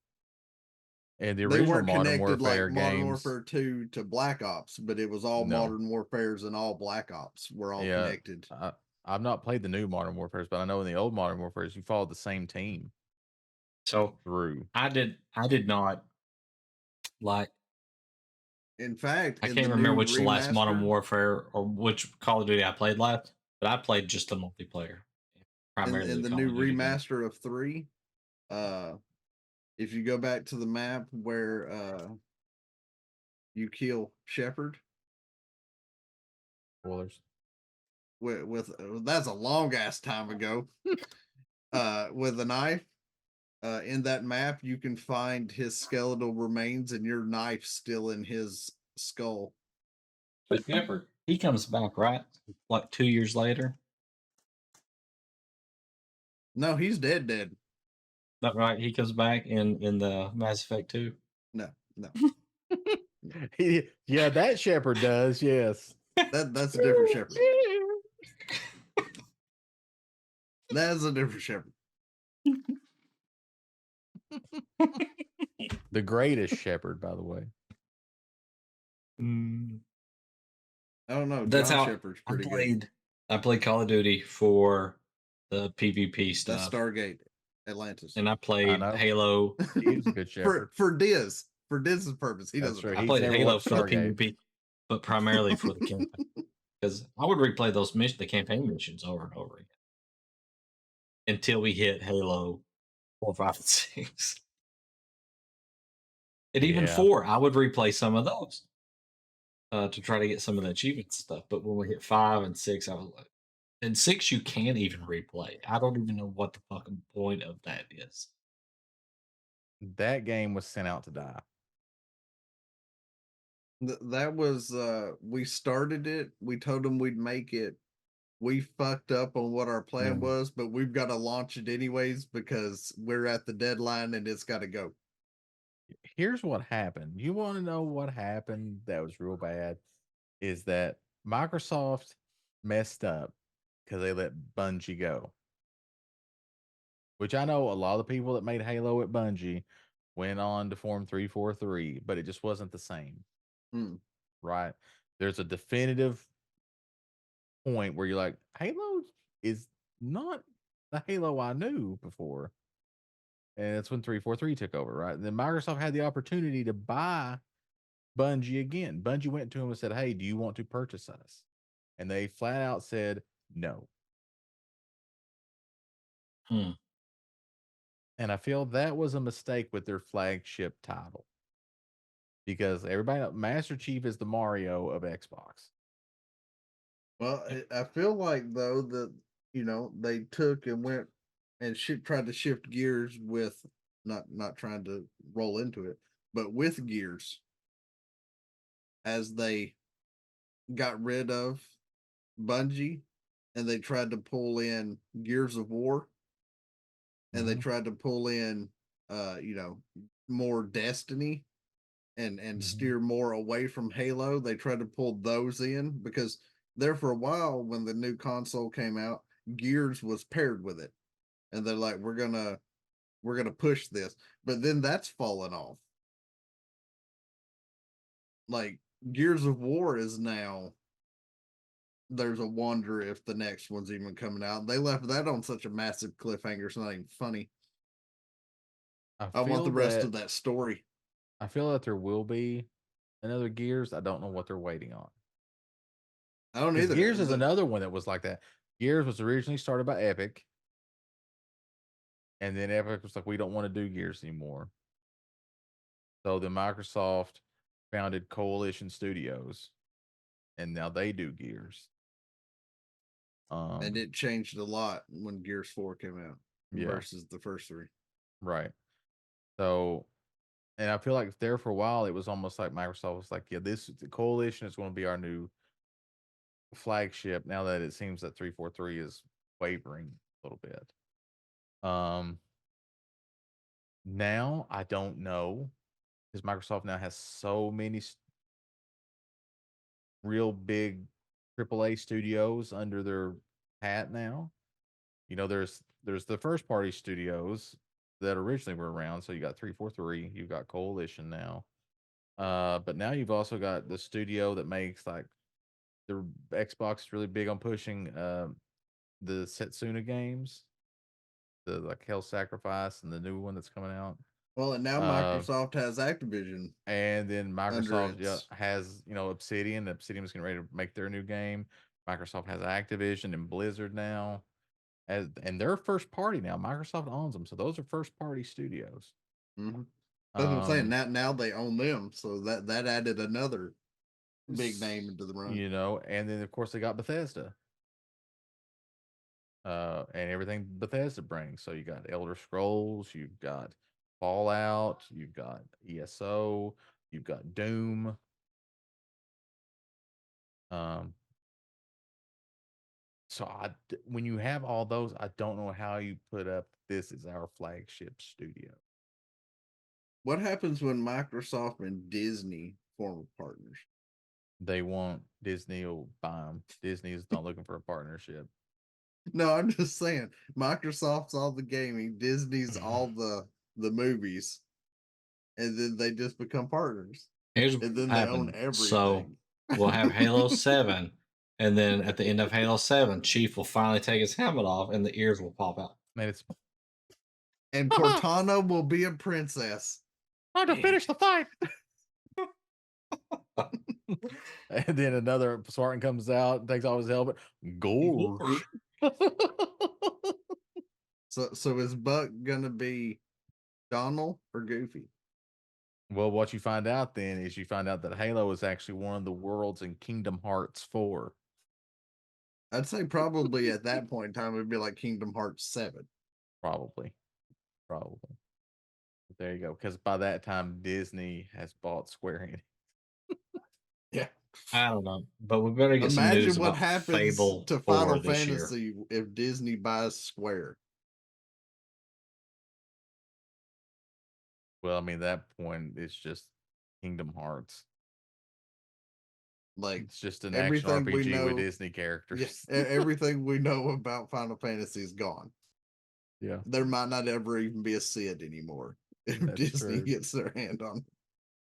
And the They original weren't Modern connected like Warfare Modern games. Warfare 2 to Black Ops, but it was all No. Modern Warfares and all Black Ops were all Yeah. connected. I've not played the new Modern Warfares, but I know in the old Modern Warfares you followed the same team So through. I did not like. In fact, I in can't the remember new which last Modern remastered, Warfare or which Call of Duty I played last, but I played just the multiplayer, primarily in the Call new of Duty game. remaster of 3, if you go back to the map where you kill Shepard Spoilers. with that's a long ass time ago. With a knife, in that map you can find his skeletal remains and your knife still in his skull. But Shepard, he comes back, right? Like 2 years later. No, he's dead. That right? He comes back in the Mass Effect 2. No. Yeah, that Shepard does. Yes. That's a different Shepard. That's a different Shepard. The greatest Shepard, by the way. Mm. I don't know. That's John how Shepard's I pretty good. played. I played Call of Duty for the PvP That's stuff, Stargate Atlantis. and I played know. Halo. He was a good Shepard. for Diz's purpose. He That's doesn't. right. know. I He's played never Halo watched for the Stargate. PvP, but primarily for the campaign. Because I would replay those the campaign missions over and over again until we hit Halo 4, 5, and 6. And even Yeah. 4, I would replay some of those to try to get some of the achievements and stuff. But when we hit 5 and 6, I was like, and 6 you can't even replay. I don't even know what the fucking point of that is. That game was sent out to die. That was we started it. We told them we'd make it. We fucked up on what our plan was, but we've got to launch it anyways because we're at the deadline and it's got to go. Here's what happened. You want to know what happened that was real bad? Is that Microsoft messed up because they let Bungie go. Which I know a lot of the people that made Halo at Bungie went on to form 343, but it just wasn't the same. Right? There's a definitive point where you're like, Halo is not the Halo I knew before. And that's when 343 took over, right? And then Microsoft had the opportunity to buy Bungie again. Bungie went to him and said, hey, do you want to purchase us? And they flat out said no. And I feel that was a mistake with their flagship title. Because everybody knows Master Chief is the Mario of Xbox. Well, I feel like though that they took and went and tried to shift gears with not trying to roll into it, but with Gears as they got rid of Bungie and they tried to pull in Gears of War and they tried to pull in more Destiny and steer more away from Halo. They tried to pull those in because there for a while when the new console came out, Gears was paired with it. And they're like, we're gonna push this. But then that's fallen off. Like Gears of War is now there's a wonder if the next one's even coming out. They left that on such a massive cliffhanger, it's not even funny. I want the rest of that story. I feel that there will be another Gears. I don't know what they're waiting on. I don't either. Gears is another one that was like that. Gears was originally started by Epic. And then Epic was like, we don't want to do Gears anymore. So then Microsoft founded Coalition Studios, and now they do Gears. And it changed a lot when Gears 4 came out Yeah. versus the first three. Right. So, and I feel like there for a while, it was almost like Microsoft was like, yeah, the Coalition is going to be our new flagship. Now that it seems that 343 is wavering a little bit. Now I don't know, because Microsoft now has so many real big AAA studios under their hat now. You know, there's the first party studios that originally were around. So you got 343, you've got Coalition now. But now you've also got the studio that makes like the Xbox is really big on pushing the Setsuna games, the like Hell Sacrifice and the new one that's coming out. Well, and now Microsoft has Activision. And then Microsoft its- has, Obsidian. Obsidian is getting ready to make their new game. Microsoft has Activision and Blizzard now. And they're first party now. Microsoft owns them. So those are first party studios. Mhm. That's what I'm saying. Now they own them. So that added another big name into the run. And then of course they got Bethesda. And everything Bethesda brings. So you got Elder Scrolls, you've got Fallout, you've got ESO, you've got Doom. So when you have all those, I don't know how you put up this is our flagship studio. What happens when Microsoft and Disney form partners? They want Disney will buy them. Disney is not looking for a partnership. No, I'm just saying. Microsoft's all the gaming, Disney's all the movies, and then they just become partners. Here's And what then they own happened. everything. So we'll have Halo 7, and then at the end of Halo 7, Chief will finally take his helmet off, and the ears will pop out. Man, it's and Cortana will be a princess. time to finish the fight. And then another Spartan comes out, takes off his helmet. Gorge. So is Buck gonna be Donald or Goofy? Well, what you find out then is you find out that Halo is actually one of the worlds in Kingdom Hearts 4. I'd say probably at that point in time it'd be like Kingdom Hearts 7. Probably. But there you go. Because by that time, Disney has bought Square Enix. Yeah. I don't know, but we better get some news what about happens Fable to 4 Final this year. Fantasy if Disney buys Square. Well, I mean, at that point, it's just Kingdom Hearts. Like it's just an action RPG with Disney characters. Yes, everything we know about Final Fantasy is gone. Yeah. There might not ever even be a Sid anymore if That's Disney true. gets their hand on it.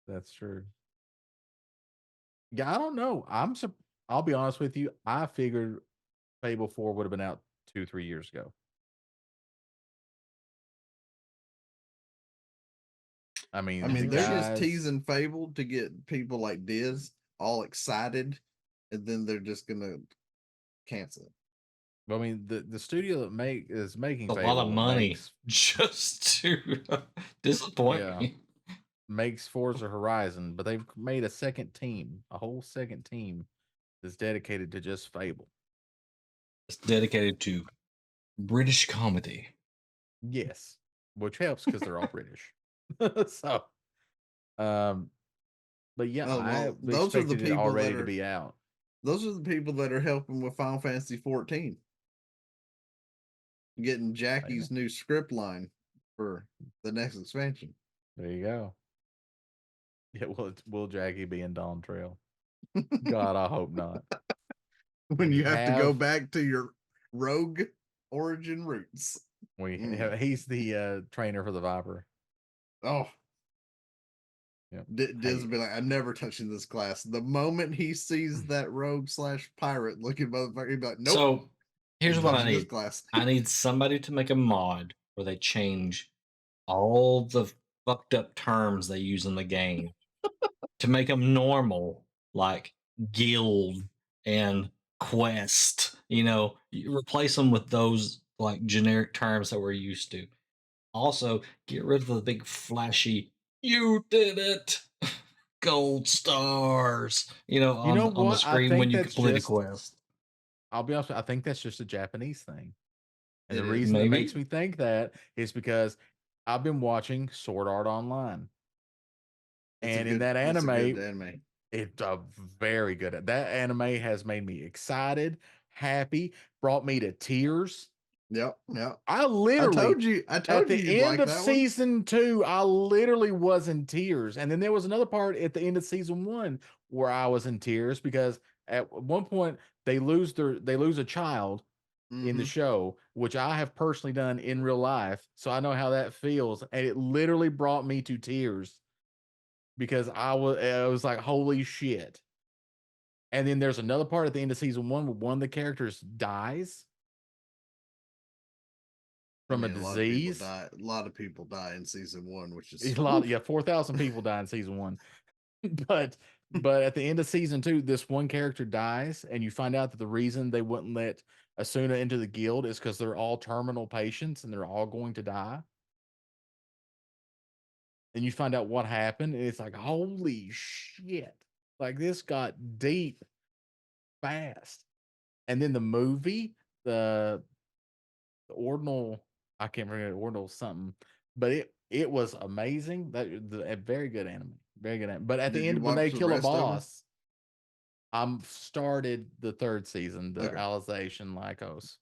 That's true. Yeah, I don't know. I'll be honest with you. I figured Fable 4 would have been out 2-3 years ago. I mean, they're just teasing Fable to get people like Diz all excited, and then they're just gonna cancel it. I mean, the studio that is making a Fable lot of money just to disappoint me. Makes Forza Horizon, but they've made a whole second team that's dedicated to just Fable. It's dedicated to British comedy. Yes, which helps because they're all British. So, but yeah, I those are the expected it people already that to be out. Those are the people that are helping with Final Fantasy 14. Getting Jackie's new script line for the next expansion. There you go. Yeah, will Jackie be in Dawn Trail? God, I hope not. When you have to go back to your rogue origin roots. He's the trainer for the Viper. Oh. Yeah. Diz will be like, I'm never touching this class. The moment he sees that rogue / pirate looking motherfucker, he'd be like, nope. So here's what I need. Class. I need somebody to make a mod where they change all the fucked up terms they use in the game to make them normal, like guild and quest. You replace them with those like generic terms that we're used to. Also, get rid of the big flashy You did it. Gold stars. You know on the what? I screen when think you that's complete a just. quest. I'll be honest. I think that's just a Japanese thing, and the It is. reason that makes Maybe. me think that is because I've been watching Sword Art Online, It's a and in good. that It's a good anime, anime. it's a very good. That anime has made me excited, happy, brought me to tears. Yep. Yep. I literally I at told you the you'd end like of that one. season 2, I literally was in tears. And then there was another part at the end of season 1 where I was in tears because at one point they lose a child in the Mhm. show, which I have personally done in real life. So I know how that feels. And it literally brought me to tears because I was like, holy shit. And then there's another part at the end of season 1 where one of the characters dies I from a mean, a lot of people disease. die. A lot of people die in season 1, which A is lot, oof. yeah, 4,000 people die in season 1. But at the end of season 2, this one character dies, and you find out that the reason they wouldn't let Asuna into the guild is because they're all terminal patients and they're all going to die. And you find out what happened, and it's like, holy shit. Like this got deep fast. And then the movie, the Ordinal, I can't remember Ordinal something, but it was amazing. A very good anime, very good anime. But at the Did you end, when they watch the kill a rest of them? boss, I'm started the 3rd season, the Okay. Alization Lycos.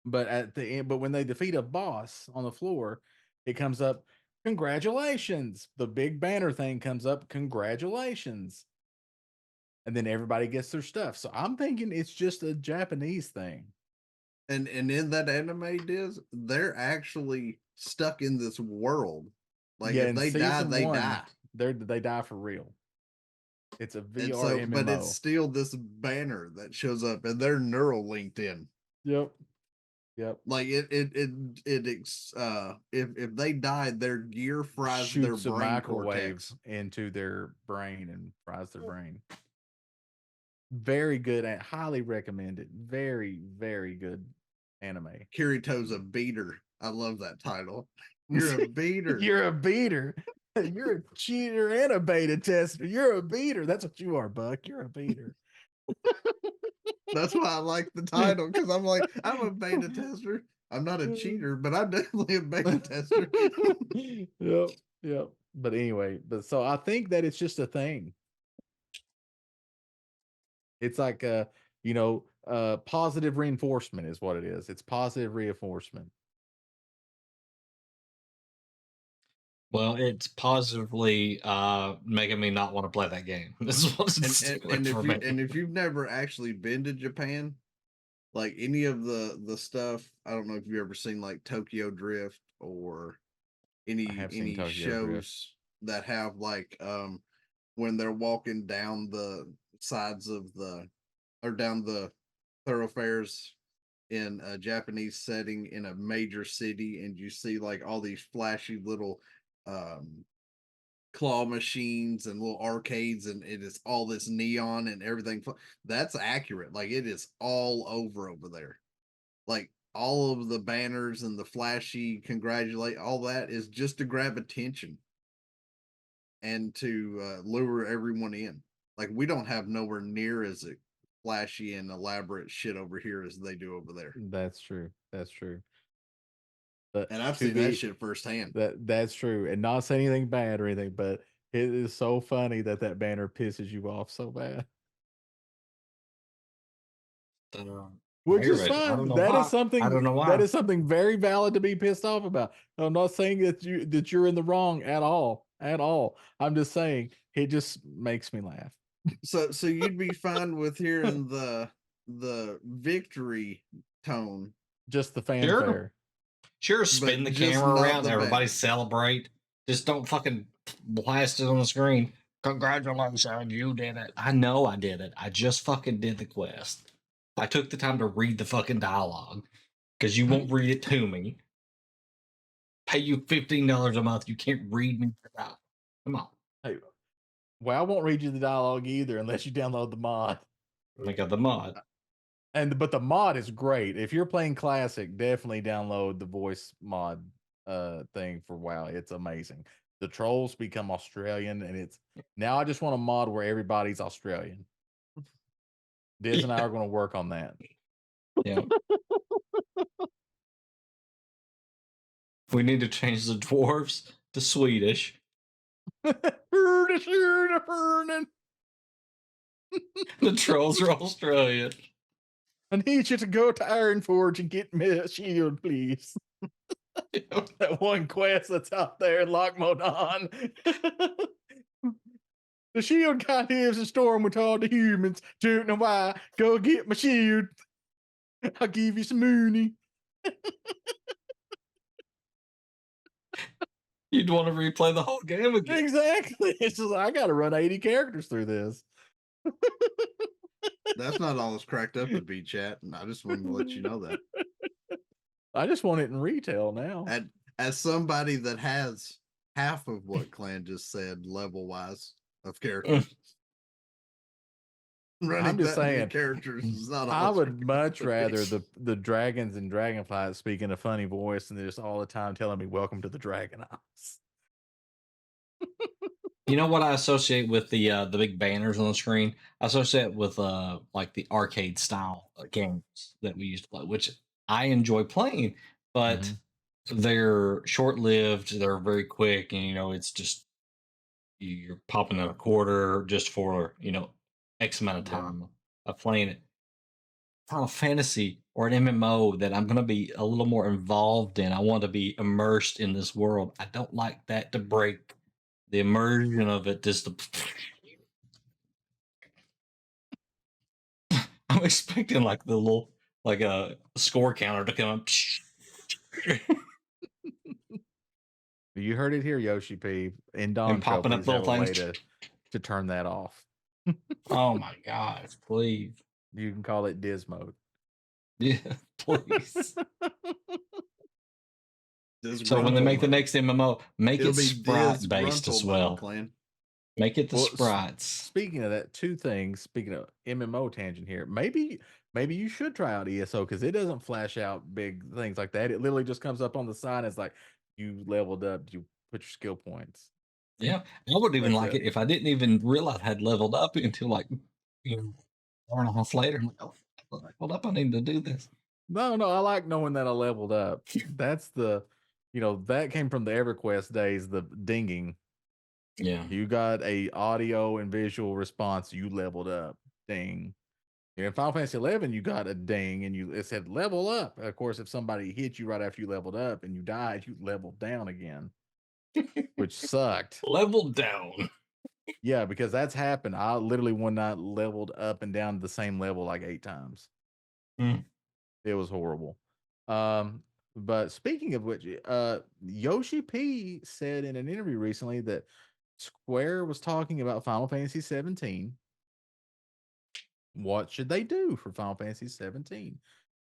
But at the end, but when they defeat a boss on the floor, it comes up, congratulations. The big banner thing comes up, congratulations. And then everybody gets their stuff. So I'm thinking it's just a Japanese thing. And in that anime, Diz, they're actually stuck in this world. Like Yeah, if in they die, season they 1, die. they die for real. It's a And VR so, but it's MMO. still this banner that shows up, and they're neural linked in. Yep. Yep. Like if they die, their gear fries their Shoots a brain microwave cortex. into their brain and fries their brain. Very good and highly recommended. Very, very good anime. Kirito's a beater. I love that title. You're a beater. You're a beater. You're a cheater and a beta tester. You're a beater. That's what you are, Buck. You're a beater. That's why I like the title, because I'm like, I'm a beta tester. I'm not a cheater, but I'm definitely a beta tester. Yep. Yep. But anyway, so I think that it's just a thing. It's like positive reinforcement is what it is. It's positive reinforcement. Well, it's positively making me not want to play that game. This is what it's doing for me. And if you've never actually been to Japan, like any of the stuff, I don't know if you've ever seen like Tokyo Drift or I have seen any Tokyo Drift. shows that have like when they're walking down the sides of the or down the thoroughfares in a Japanese setting in a major city, and you see like all these flashy little um claw machines and little arcades, and it is all this neon and everything. That's accurate. Like it is all over there. Like all of the banners and the flashy congratulate, all that is just to grab attention and to lure everyone in. Like we don't have nowhere near as flashy and elaborate shit over here as they do over there. That's true. That's true. But And I've to seen that be shit firsthand. that's true. And not saying anything bad or anything, but it is so funny that banner pisses you off so bad. Which is Aggravated. I don't fine. know That is why. I something don't know why. very valid to be pissed off about. I'm not saying that you're in the wrong at all. At all. I'm just saying it just makes me laugh. So you'd be fine with hearing the victory tone, Just the Sure. fanfare. Sure, spin but the just camera not around. the Everybody banner. celebrate. Just don't fucking blast it on the screen. Congratulations, you did it. I know I did it. I just fucking did the quest. I took the time to read the fucking dialogue because you won't read it to me. Pay you $15 a month. You can't read me the dialogue. Come on. Hey, well, I won't read you the dialogue either unless you download the mod. I got the mod. But the mod is great. If you're playing classic, definitely download the voice mod thing for WoW. It's amazing. the trolls become Australian, and it's now I just want a mod where everybody's Australian. Diz and I Yeah. are going to work on that. Yeah. We need to change the dwarves to Swedish. The trolls are Australian. I need you to go to Ironforge and get me a shield, please. Yeah. That one quest that's out there in Lochmodon. The shield guy lives in storm with all the humans. Don't know why. Go get my shield. I'll give you some money. You'd want to replay the whole game again. Exactly. It's just I got to run 80 characters through this. That's not all it's cracked up to be, chat. And I just wanted to let you know that. I just want it in retail now. And as somebody that has half of what Clan just said, level wise of characters, running I'm just that many saying, characters is not. I all would it's much cracked up to rather be. the dragons and dragonflies speak in a funny voice and they're just all the time telling me, "Welcome to the Dragon House." You know what I associate with the big banners on the screen? I associate with like the arcade style games that we used to play, which I enjoy playing, but Mhm. they're short lived. They're very quick, and it's just you're popping in a quarter just for X amount of Yeah. time of playing it. Final Fantasy or an MMO that I'm going to be a little more involved in. I want to be immersed in this world. I don't like that to break the immersion of it. Just I'm expecting like the little like a score counter to come up. You heard it here, Yoshi P. In And Dawn popping up please little have a way things. to turn that off. Oh my gosh, please. You can call it Diz mode. Yeah, please. Diz So when they Gruntle make the mode. next MMO, make It'll it be sprite Diz based as Gruntle well. mode, Clan. Make it the Well, sprites. Speaking of that, two things. Speaking of MMO tangent here, maybe you should try out ESO because it doesn't flash out big things like that. It literally just comes up on the side. It's like you leveled up. You put your skill points. Yeah, I would even That's like it. it if I didn't even realize I had leveled up until like hour and a half later. I'm like, oh, hold up, I need to do this. No, I like knowing that I leveled up. That's the, that came from the EverQuest days. The dinging. Yeah. You got a audio and visual response. You leveled up. Ding. In Final Fantasy 11, you got a ding and it said level up. Of course, if somebody hit you right after you leveled up and you died, you leveled down again, which sucked. Leveled down. Yeah, because that's happened. I literally one night leveled up and down to the same level like 8 times. Mm. It was horrible. But speaking of which, Yoshi P said in an interview recently that Square was talking about Final Fantasy 17. What should they do for Final Fantasy 17?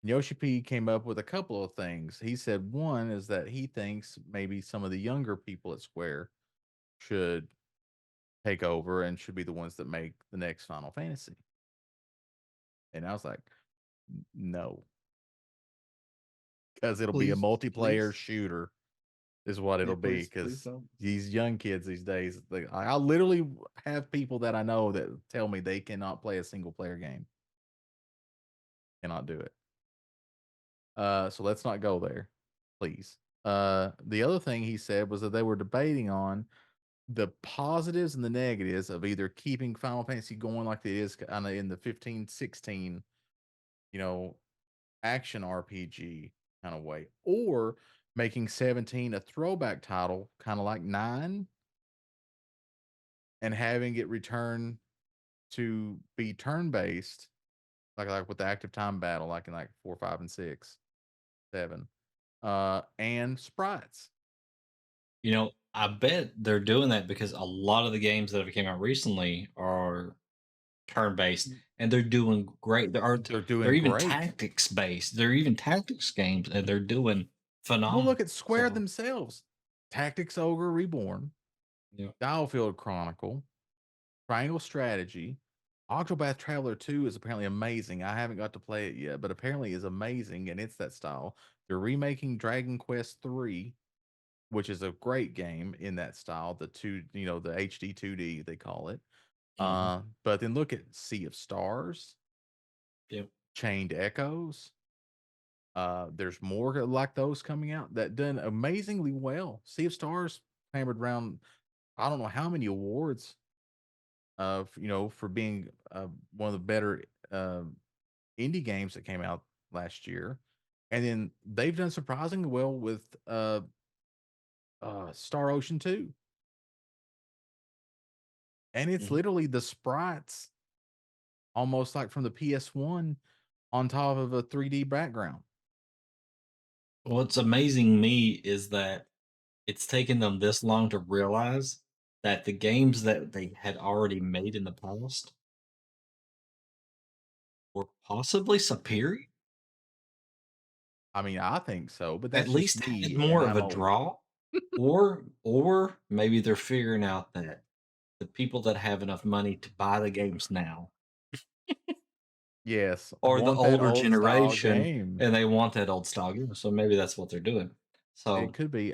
Yoshi P came up with a couple of things. He said one is that he thinks maybe some of the younger people at Square should take over and should be the ones that make the next Final Fantasy. And I was like, no. Because it'll be a Please, multiplayer please. shooter, is what Yeah, it'll be. please Because don't. these young kids these days, I literally have people that I know that tell me they cannot play a single player game. Cannot do it. So let's not go there, please. The other thing he said was that they were debating on the positives and the negatives of either keeping Final Fantasy going like it is kind of in the 15-16, action RPG kind of way, or making 17 a throwback title, kind of like 9, and having it return to be turn based, like with the active time battle, like in like 4, 5, and 6, 7, and sprites. I bet they're doing that because a lot of the games that have came out recently are turn based and they're doing great. They're They're doing even great. tactics based. They're even tactics games and they're doing phenomenal. Well, look at Square So, themselves. Tactics Ogre Reborn, yeah. Dialfield Chronicle, Triangle Strategy, Octopath Traveler 2 is apparently amazing. I haven't got to play it yet, but apparently is amazing and it's that style. They're remaking Dragon Quest 3. which is a great game in that style. The the HD 2D they call it. But then look at Sea of Stars, Yep. Chained Echoes. There's more like those coming out that done amazingly well. Sea of Stars hammered around I don't know how many awards for being one of the better indie games that came out last year. And then they've done surprisingly well with Star Ocean 2. And it's Mhm. literally the sprites almost like from the PS1 on top of a 3D background. What's amazing me is that it's taken them this long to realize that the games that they had already made in the past were possibly superior. I mean, I think so, but At that's just least had me, and more of I'm a old. draw, or maybe they're figuring out that the people that have enough money to buy the games now Yes, or the want that older old style generation game. and they want that old style game. So maybe that's what they're doing. It So could be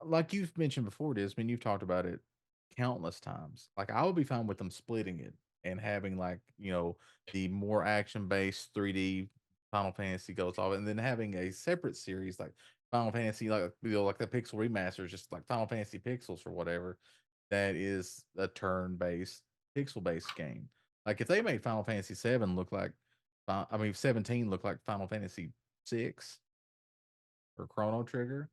like you've mentioned before, Dis. I mean, you've talked about it countless times. Like I would be fine with them splitting it and having the more action based 3D Final Fantasy goes off, and then having a separate series like Final Fantasy, like the Pixel remasters, just like Final Fantasy Pixels or whatever. That is a turn based pixel based game. Like if they made Final Fantasy 7 look like, 17 look like Final Fantasy 6 or Chrono Trigger.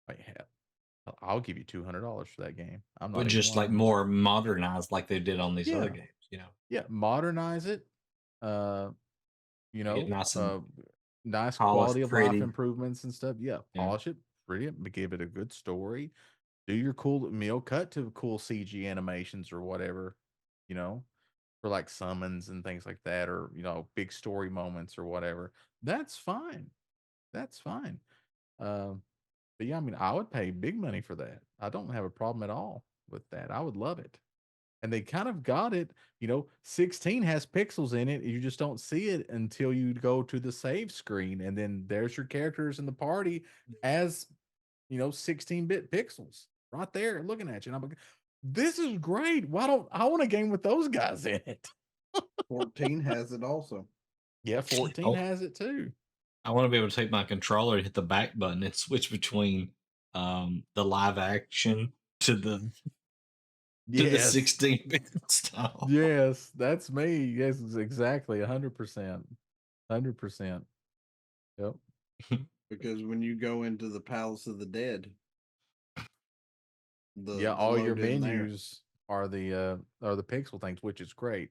Like, hell, I'll give you $200 for that game. I'm but not even just like lying. more modernized like they did on these other Yeah, games. yeah. Modernize it. Uh, you Make it know, nice and uh, nice quality polished, of life pretty. improvements and stuff. Yeah, Yeah. polish it, pretty it, but give it a good story. Do your cool meal cut to cool CG animations or whatever. You know, for like summons and things like that, or big story moments or whatever. That's fine. That's fine. Um, but yeah, I mean, I would pay big money for that. I don't have a problem at all with that. I would love it. And they kind of got it. 16 has pixels in it. You just don't see it until you go to the save screen. And then there's your characters in the party as, 16-bit pixels right there looking at you. And I'm like, this is great. Why don't I want a game with those guys in it? 14 has it also. Yeah, 14 has it too. I want to be able to take my controller and hit the back button and switch between the live action to the Yes. 16-bit style. Yes, that's me. Yes, exactly. 100%. 100%. Yep. Because when you go into the Palace of the Dead, Yeah, the all your load in there. menus are the pixel things, which is great.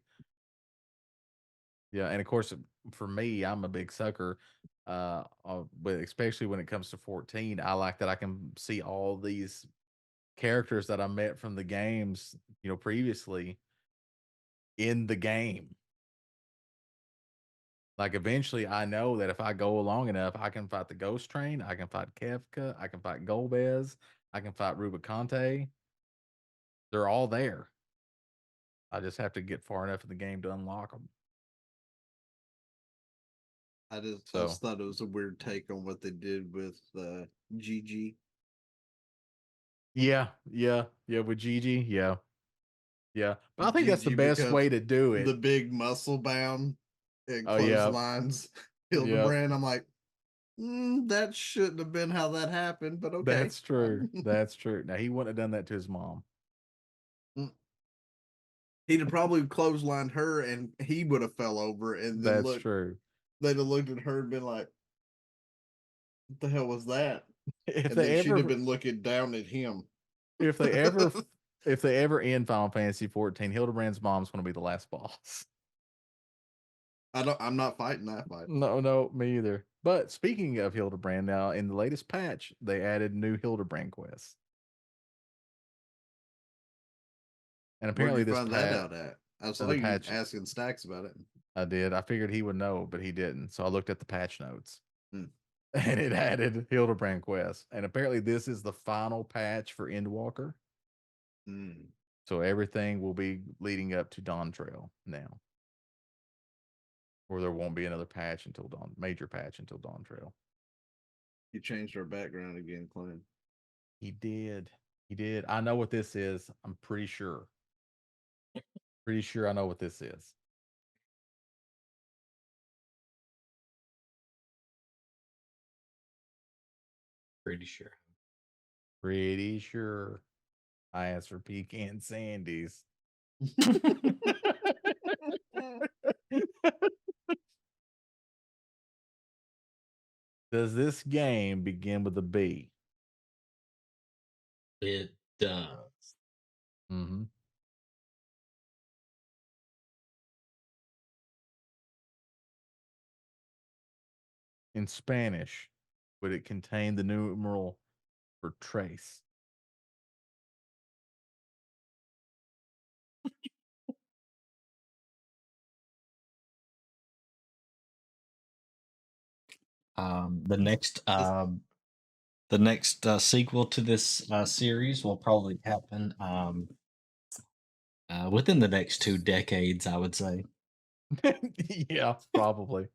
Yeah, and of course for me, I'm a big sucker. But especially when it comes to 14, I like that I can see all these characters that I met from the games, previously in the game. Like eventually, I know that if I go along enough, I can fight the Ghost Train, I can fight Kefka, I can fight Golbez, I can fight Rubicante. They're all there. I just have to get far enough in the game to unlock them. I just So thought it was a weird take on what they did with GG. yeah, with Gigi, yeah. But I think that's the GG best way becomes to do the it. big muscle bound and Oh yeah, clotheslines yeah. Hildebrand. I'm like, that shouldn't have been how that happened, but okay. That's true. That's true. Now he wouldn't have done that to his mom. He'd have probably clotheslined her and he would have fell over and then That's true. they'd have looked at her and been like, what the hell was that? If And then they she'd have ever been looking down at him. if they ever if they ever end Final Fantasy 14, Hildebrand's mom's going to be the last boss. I'm not fighting that fight. No, me either. But speaking of Hildebrand, now in the latest patch, they added new Hildebrand quests. And Where'd apparently you this find that out at? I saw the you patch asking Stacks about it. I did. I figured he would know, but he didn't. So I looked at the patch notes. Hmm. And it added Hildebrand quest. And apparently this is the final patch for Endwalker. So everything will be leading up to Dawn Trail now. Or there won't be another patch until major patch until Dawn Trail. You changed our background again, Clint. He did. He did. I know what this is. I'm pretty sure. Pretty sure I know what this is. Pretty sure. Pretty sure. I asked for pecan sandies. Does this game begin with a B? It does. Mm-hmm. In Spanish, would it contain the numeral for trace? The next sequel to this series will probably happen within the next 2 decades, I would say. Yeah, probably.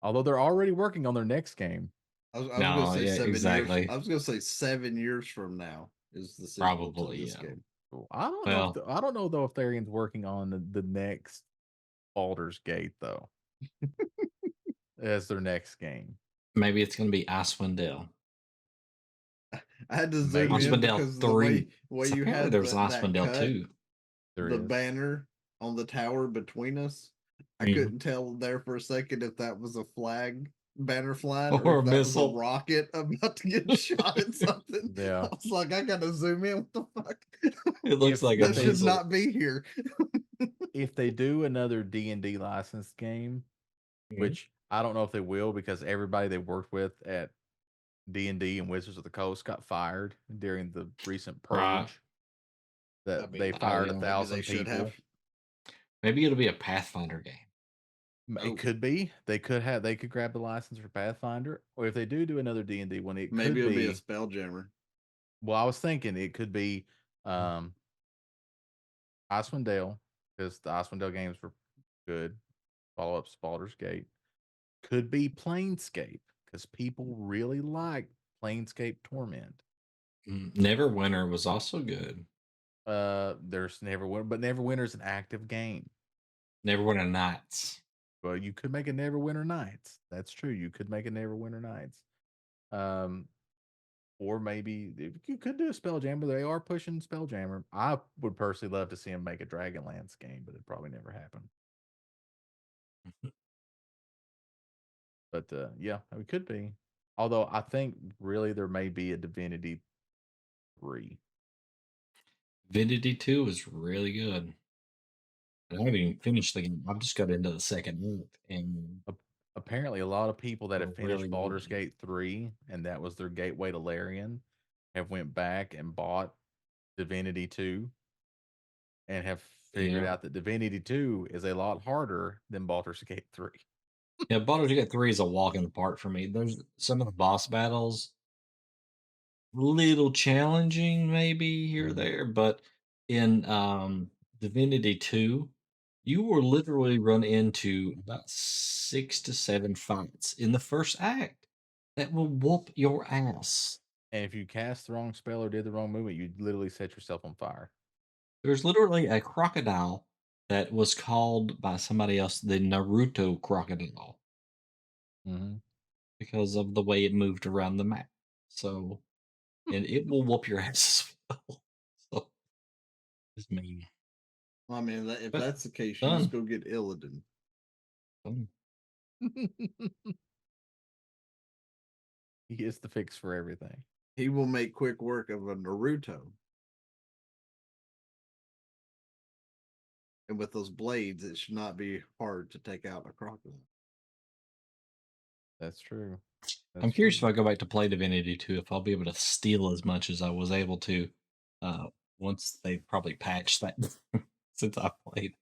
Although they're already working on their next game. I was No, gonna say yeah, 7 years. exactly. I was gonna say 7 years from now is the sequel to Probably, this yeah. game. I don't know. Well, I don't know though if Therian's working on the next Baldur's Gate though, as their next game. maybe it's going to be Icewind Dale. I had to zoom Maybe. in Icewind Dale because of the 3. way So you apparently had there was that Icewind Dale cut, 2. There the is. banner on the tower between us. I Mhm. couldn't tell there for a second if that was a flag banner flying Or or a if that was a missile. rocket about to get shot at something. Yeah. I was like, I gotta zoom in. What the fuck? It looks If like a That should missile. not be here. If they do another D&D licensed game, Mhm. which I don't know if they will because everybody they worked with at D&D and Wizards of the Coast got fired during the recent purge. Right. That I mean, they oh, fired yeah. a Maybe Maybe 1,000 they should people. have. Maybe it'll be a Pathfinder game. It Oh. could be. They could grab the license for Pathfinder, or if they do another D&D one, it Maybe could it'll be a be. Spelljammer. Well, I was thinking it could be Icewind Dale, because the Icewind Dale games were good. Follow up Baldur's Gate. Could be Planescape, because people really like Planescape Torment. Neverwinter was also good. There's Neverwinter, but Neverwinter's an active game. Neverwinter Nights. Well, you could make a Neverwinter Nights. That's true. You could make a Neverwinter Nights. Or maybe you could do a Spelljammer. They are pushing Spelljammer. I would personally love to see them make a Dragonlance game, but it'd probably never happen. But yeah, it could be. Although I think really there may be a Divinity 3. Divinity 2 was really good. I haven't even finished the game. I've just got into the second act, and Apparently, a lot of people that have Oh, finished really Baldur's good. Gate 3, and that was their gateway to Larian, have went back and bought Divinity 2 and have figured Yeah. out that Divinity 2 is a lot harder than Baldur's Gate 3. Yeah, Baldur's Gate 3 is a walk in the park for me. There's some of the boss battles, little challenging maybe here or Mhm. there, but in Divinity 2, you will literally run into about 6 to 7 fights in the first act that will whoop your ass. And if you cast the wrong spell or did the wrong movement, you literally set yourself on fire. There's literally a crocodile that was called by somebody else the Naruto crocodile Mm-hmm. because of the way it moved around the map. So, and it will whoop your ass as well. So, it's mean. I mean, if But that's the case, you done. just go get Illidan. Done. He is the fix for everything. He will make quick work of a Naruto. And with those blades, it should not be hard to take out a crocodile. That's true. I'm curious if I go back to play Divinity 2, if I'll be able to steal as much as I was able to once they probably patched that since I played.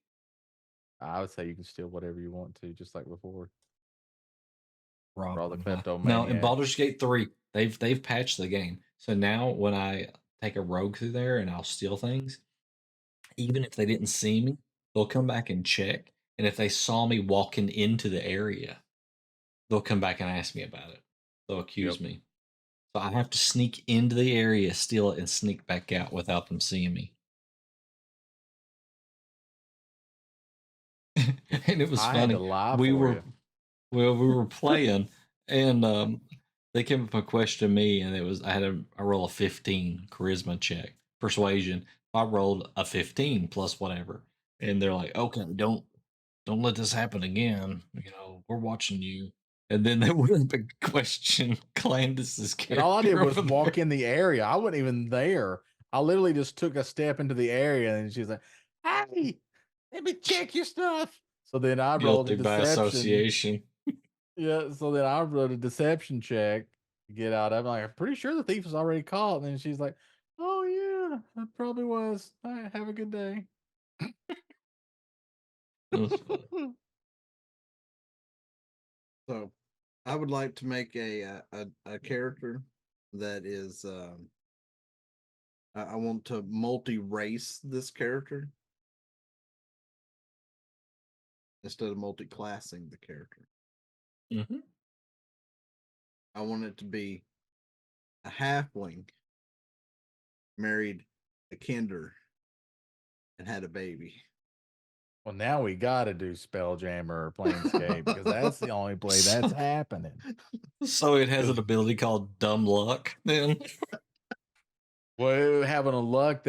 I would say you can steal whatever you want to, just like before. Probably. all the No, in kleptomaniacs. Baldur's Gate 3, they've patched the game. So now when I take a rogue through there and I'll steal things, even if they didn't see me, they'll come back and check. And if they saw me walking into the area, they'll come back and ask me about it. They'll accuse Yep. me. So I have to sneak into the area, steal it, and sneak back out without them seeing me. And it was I had to funny. lie We for were you. well, we were playing, and they came up and questioned me, and I had a roll of 15 charisma check persuasion. I rolled a 15 plus whatever, and they're like, "Okay, don't let this happen again. We're watching you." And then they went up and questioned Clandis's And all I did character was over walk there. in the area. I wasn't even there. I literally just took a step into the area and she's like, "Hey, let me check your stuff." So then I rolled a Guilty by deception. association. Yeah, so then I rolled a deception check to get out of it. I'm pretty sure the thief was already caught. And then she's like, "Oh yeah, that probably was. All right, have a good day." It was fun. So, I would like to make a character that is. I want to multi-race this character instead of multi-classing the character. Mhm. I want it to be a halfling married a kinder and had a baby. Well, now we got to do Spelljammer or Planescape because that's the only play that's happening. So it has an ability called Dumb Luck. Then Well, it would have the luck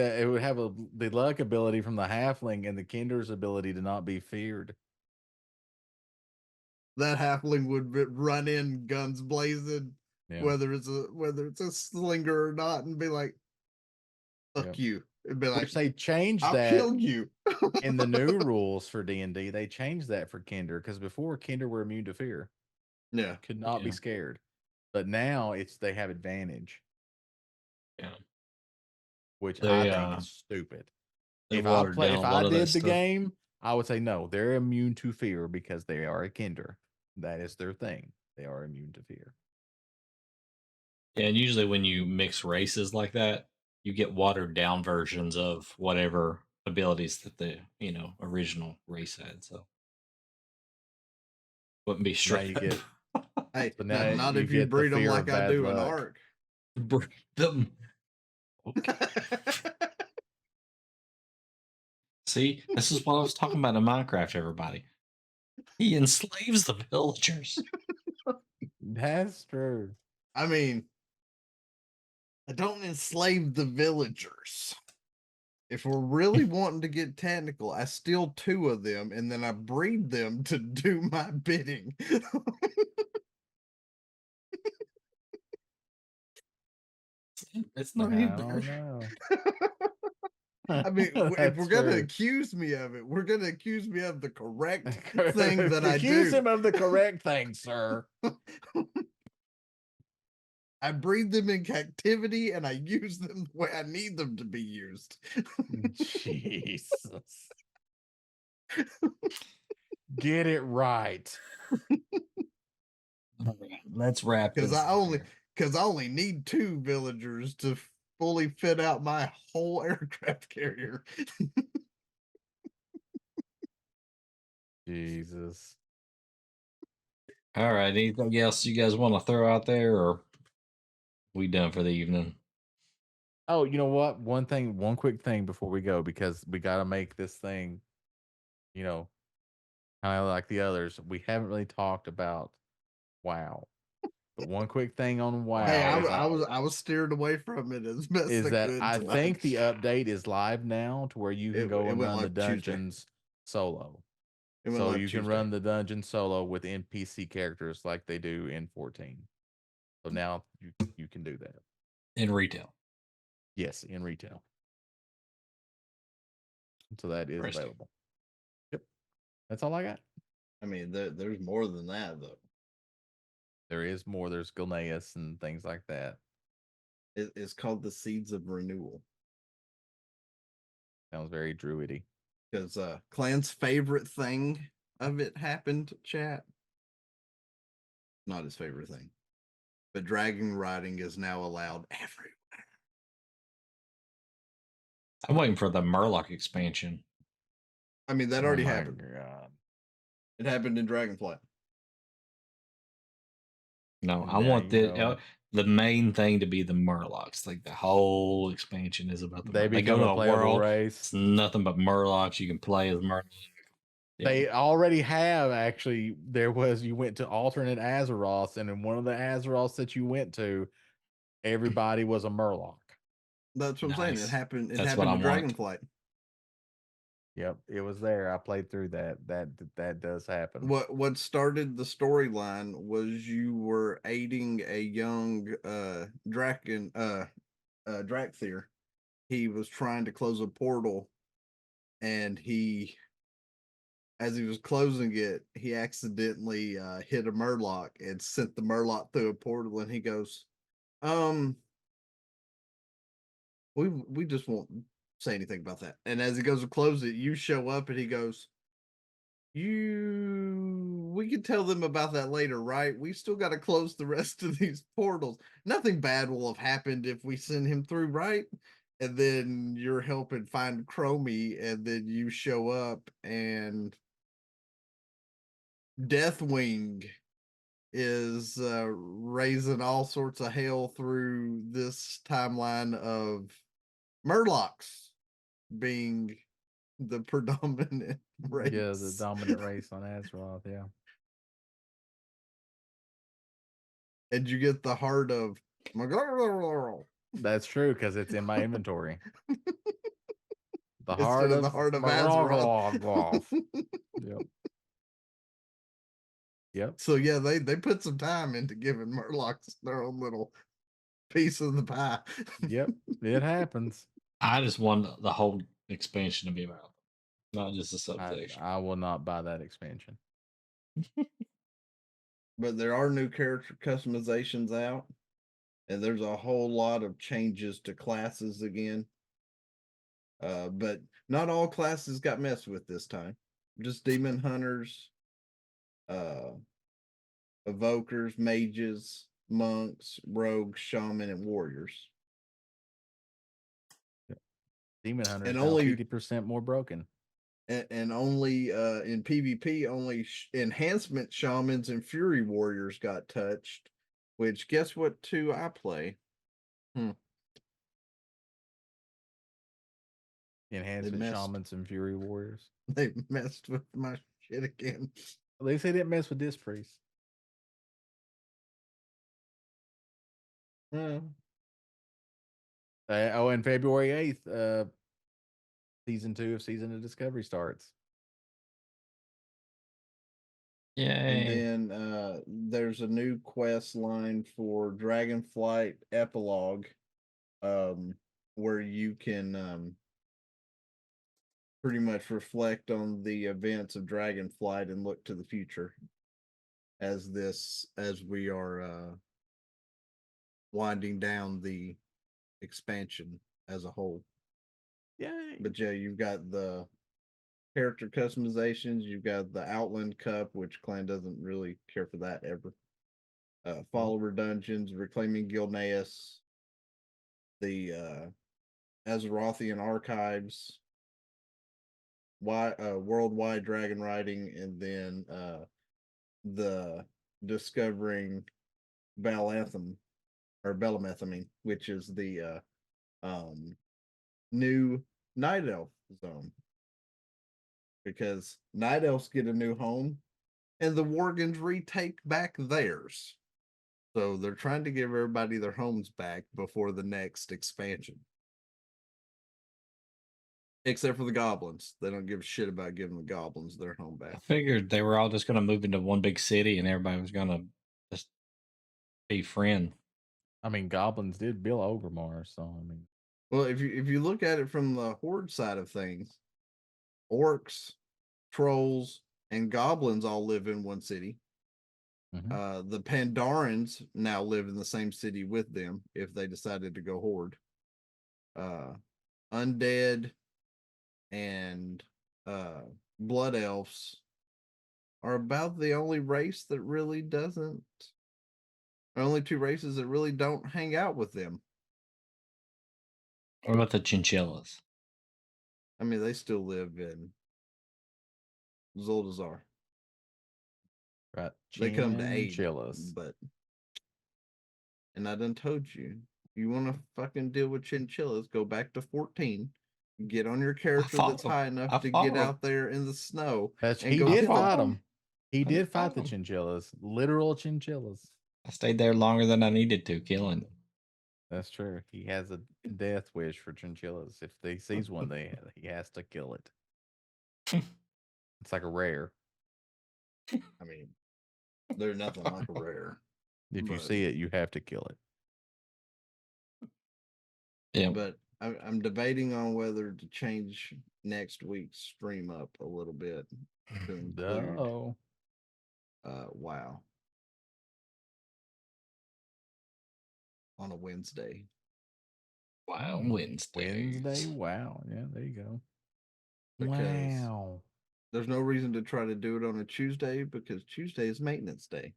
ability from the halfling and the kinder's ability to not be feared. That halfling would run in guns blazing, Yeah. whether it's a slinger or not, and be like, "Fuck Yep. you!" It'd be like, Which they changed "I'll that kill you." in the new rules for D&D. They changed that for Kinder because before Kinder were immune to fear, Yeah, could not be Yeah. scared. But now they have advantage, yeah, which they I think is stupid. they If watered down a I lot of that did the stuff. game, I would say no, they're immune to fear because they are a Kinder. That is their thing. They are immune to fear. Yeah, and usually when you mix races like that, you get watered down versions of whatever abilities that the original race had. So wouldn't be Now straight you up. get hey, so now not you if you get the breed them fear like of I bad do in luck. Ark. Break them. Okay. See, this is what I was talking about in Minecraft. Everybody, he enslaves the villagers. That's true. I mean, I don't enslave the villagers. If we're really wanting to get technical, I steal 2 of them and then I breed them to do my bidding. It's not I any don't better. know. I mean, if we're That's gonna true. accuse me of it, we're gonna accuse me of the correct thing that I Accuse do. him of the correct thing, sir. I breed them in captivity and I use them the way I need them to be used. Jesus. Get it right. Let's wrap Because this. I only need 2 villagers to fully fit out my whole aircraft carrier. Jesus. All right. Anything else you guys want to throw out there, or we done for the evening? Oh, you know what? One quick thing before we go, because we got to make this thing, kind of like the others. We haven't really talked about WoW. But one quick thing on WoW Hey, is I was steered away from it as best I that could I tonight. think the update is live now to where you can go It and went run the live Tuesday. dungeons solo. It went So live you can Tuesday. run the dungeon solo with NPC characters like they do in 14. So now you can do that. In retail. Yes, in retail. So that is Interesting. available. Yep. That's all I got. I mean, there's more than that though. There is more. There's Gilneas and things like that. It's called the Seeds of Renewal Sounds very druidy. because Clan's favorite thing of it happened. Chat, not his favorite thing, but dragon riding is now allowed everywhere. I'm waiting for the Murloc expansion. I mean, that Oh already my happened. God. It happened in Dragonflight. No, I Now want you the know. the main thing to be the Murlocs. Like the whole expansion is about the They They go become to a a playable world. race. It's nothing but Murlocs. You can play as Murloc. Yeah. They already have actually. You went to alternate Azeroth, and in one of the Azeroths that you went to, everybody was a Murloc. That's what I'm saying. It Nice. happened. It That's what happened to I want. Dragonflight. Yep, it was there. I played through that. That does happen. What started the storyline was you were aiding a young Drakthir. He was trying to close a portal, and as he was closing it, he accidentally hit a Murloc and sent the Murloc through a portal. And he goes, we just won't say anything about that." And as he goes to close it, you show up, and he goes, we can tell them about that later, right? We still got to close the rest of these portals. Nothing bad will have happened if we send him through, right? And then you're helping find Chromie, and then you show up, and Deathwing is raising all sorts of hell through this timeline of Murlocs being the predominant race. Yeah, the dominant race on Azeroth. Yeah. And you get the heart of That's true because it's in my inventory. The instead heart of of the heart of Azeroth. Azeroth. Yep. Yep. So yeah, they put some time into giving Murlocs their own little piece of the pie. Yep. It happens. I just want the whole expansion to be about them, not just a subsection. I will not buy that expansion. But there are new character customizations out, and there's a whole lot of changes to classes again. But not all classes got messed with this time. Just demon hunters, evokers, mages, monks, rogues, shaman, and warriors. Demon Hunter is And now only 50% more broken. and only in PvP, only enhancement shamans and fury warriors got touched. Which guess what? Two I play. Enhancement messed. Shamans and Fury Warriors. They messed with my shit again. At least they didn't mess with this priest. Hmm. And February 8th, season 2 of Season of Discovery starts. Yay. And then there's a new quest line for Dragonflight Epilogue, where you can pretty much reflect on the events of Dragonflight and look to the future as we are winding down the expansion as a whole. Yay. But yeah, you've got the character customizations, you've got the Outland Cup, which Clan doesn't really care for that ever. Follower dungeons, reclaiming Gilneas, the Azerothian archives, worldwide dragon riding, and then the discovering Belametham, which is the new Night Elf zone. Because Night Elves get a new home, and the Worgans retake back theirs. So they're trying to give everybody their homes back before the next expansion. Except for the goblins. They don't give a shit about giving the goblins their home I back. figured they were all just going to move into one big city and everybody was going to just be friend. I mean, goblins did build Orgrimmar, so I mean. Well, if you look at it from the horde side of things, orcs, trolls, and goblins all live in one city. Mhm. The Pandorans now live in the same city with them if they decided to go horde. Undead and blood elves are about the only race that really doesn't. Only two races that really don't hang out with them. What about the chinchillas? I mean, they still live in Zuldazar. Right. They come to aid, Chinchillas. but And I done told you, you want to fucking deal with chinchillas, go back to 14. Get on your character that's fought 'em. high enough I to fought get 'em. out there in the snow and He go did kill 'em. fight fought 'em. them. He I did did fight fight the 'em. chinchillas, literal chinchillas. I stayed there longer than I needed to, killing them. That's true. He has a death wish for chinchillas. If he sees one, he has to kill it. It's like a rare. I mean, there's nothing like a rare. If you But- see it, you have to kill it. Yeah. But I'm debating on whether to change next week's stream up a little bit to include No. WoW on a Wednesday. Wow, Wednesday. Wednesday. Wow. Yeah, there you go. Because Wow. there's no reason to try to do it on a Tuesday because Tuesday is maintenance day.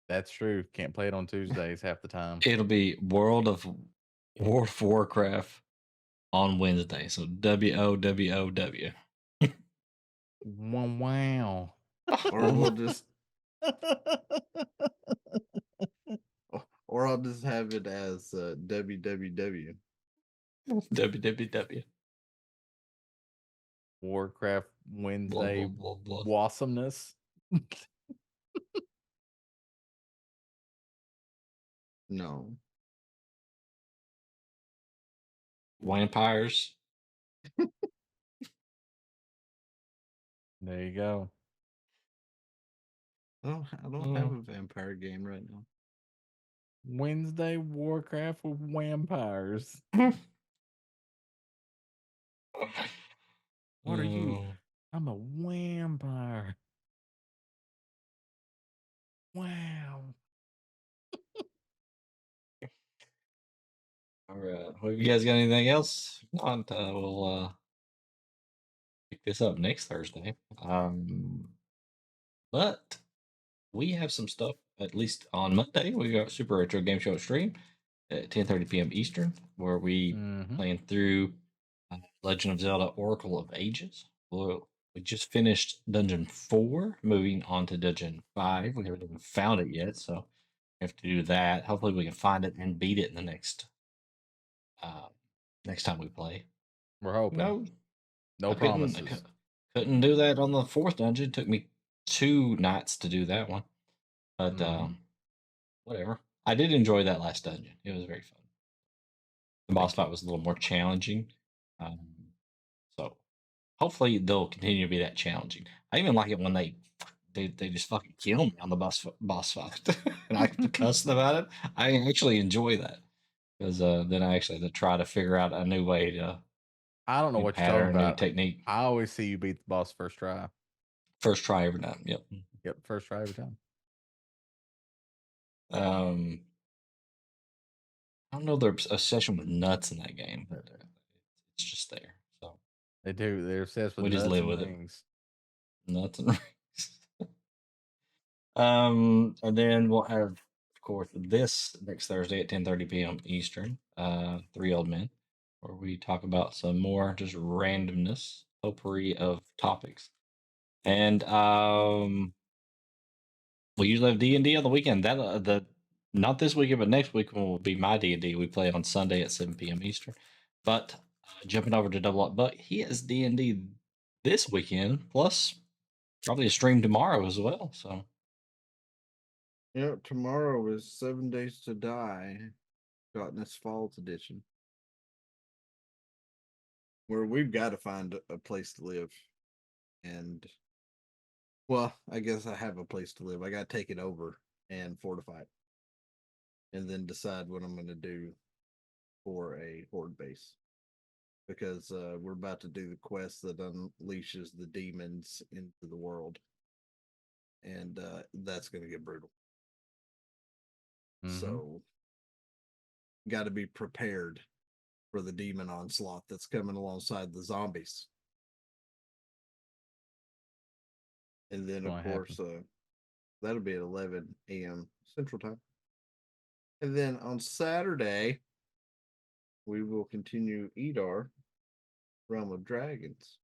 That's true. Can't play it on Tuesdays half the time. It'll be World of Warcraft on Wednesday. So WOWOW. Wow. Or we'll just or I'll just have it as WWW. WWW. Warcraft Wednesday Blah, blah, blah. awesomeness. No. Vampires. There you go. I don't have a vampire game right now. Wednesday Warcraft with vampires. What are you? I'm a vampire. Wow. All right. Well, you guys got anything else? If not, we'll pick this up next Thursday. But we have some stuff, at least on Monday. We got Super Retro Game Show stream at 10:30 p.m. Eastern, where we Mhm. playing through Legend of Zelda Oracle of Ages. We just finished Dungeon 4, moving on to Dungeon 5. We haven't even found it yet, so we have to do that. Hopefully, we can find it and beat it in the next time we play. We're hoping. No, No I couldn't- promises. couldn't do that on the 4th dungeon. Took me 2 nights to do that one, but Mhm. whatever. I did enjoy that last dungeon. It was very fun. The boss Thank fight was a little more challenging, so hopefully they'll continue to be that challenging. I even like it when they just fucking kill me on the boss fight, and I have to cuss about it. I actually enjoy that because then I actually have to try to figure out a new way to I don't know new what you're talking pattern, new about. technique. I always see you beat the boss first try. First try every time. Yep. Yep, first try every time. I don't know there's a session with nuts in that game, but it's just there. So They do. They're obsessed with we just nuts live and with it. rings. Nuts and rings. And then we'll have, of course, this next Thursday at 10:30 p.m. Eastern, 3 Old Men, where we talk about some more just randomness, potpourri of topics. And we usually have D&D on the weekend. That not this weekend, but next week will be my D&D. We play on Sunday at 7 p.m. Eastern. But jumping over to Double Up Buck, he has D&D this weekend, plus probably a stream tomorrow as well. So Yeah, tomorrow is 7 Days to Die, Darkness Falls edition, where we've got to find a place to live. And, well, I guess I have a place to live. I got to take it over and fortify it, and then decide what I'm going to do for a horde base. Because we're about to do the quest that unleashes the demons into the world. And that's going to get brutal. Mhm. So, got to be prepared for the demon onslaught that's coming alongside the zombies. And then, of Gonna course, that'll be at 11 a.m. Central Time. And then on Saturday, we will continue Edar, Realm of Dragons,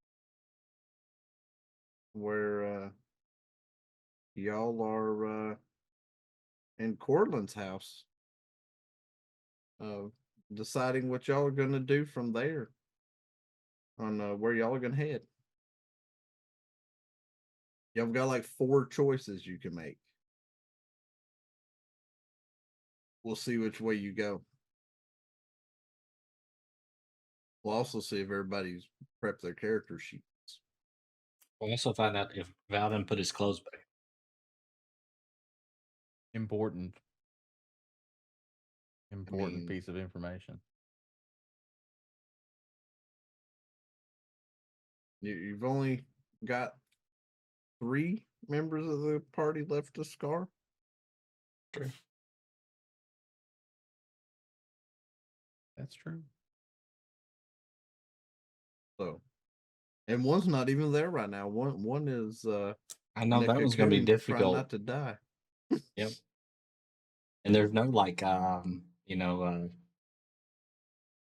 where y'all are in Cortland's house deciding what y'all are gonna do from there on where y'all are gonna head. Y'all got like 4 choices you can make. We'll see which way you go. We'll also see if everybody's prepped their character sheets. We'll also find out if Valden put his clothes back. Important mean- piece of information. You've only got 3 members of the party left to scar. True. That's true. So, and one's not even there right now. One is I know in a that was going to be cocoon trying difficult. not to die. Yep. And there's no like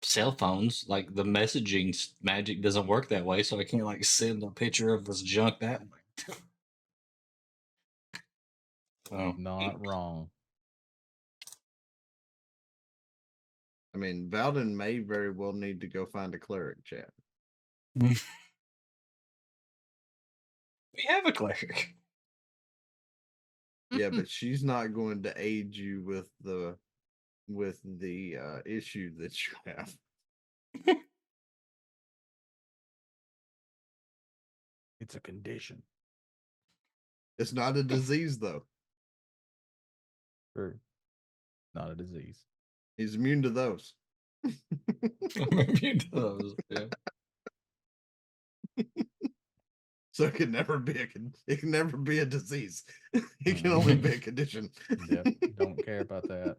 cell phones. Like the messaging magic doesn't work that way, so I can't like send a picture of this junk that way. So Not wrong. I mean, Valden may very well need to go find a cleric, chat. we have a cleric. Yeah, but she's not going to aid you with the issue that you have. It's a condition. It's not a disease though. True. Not a disease. He's immune to those. I'm immune to those. Yeah. So it can never be a disease. It can only be a condition. Yep. Don't care about that.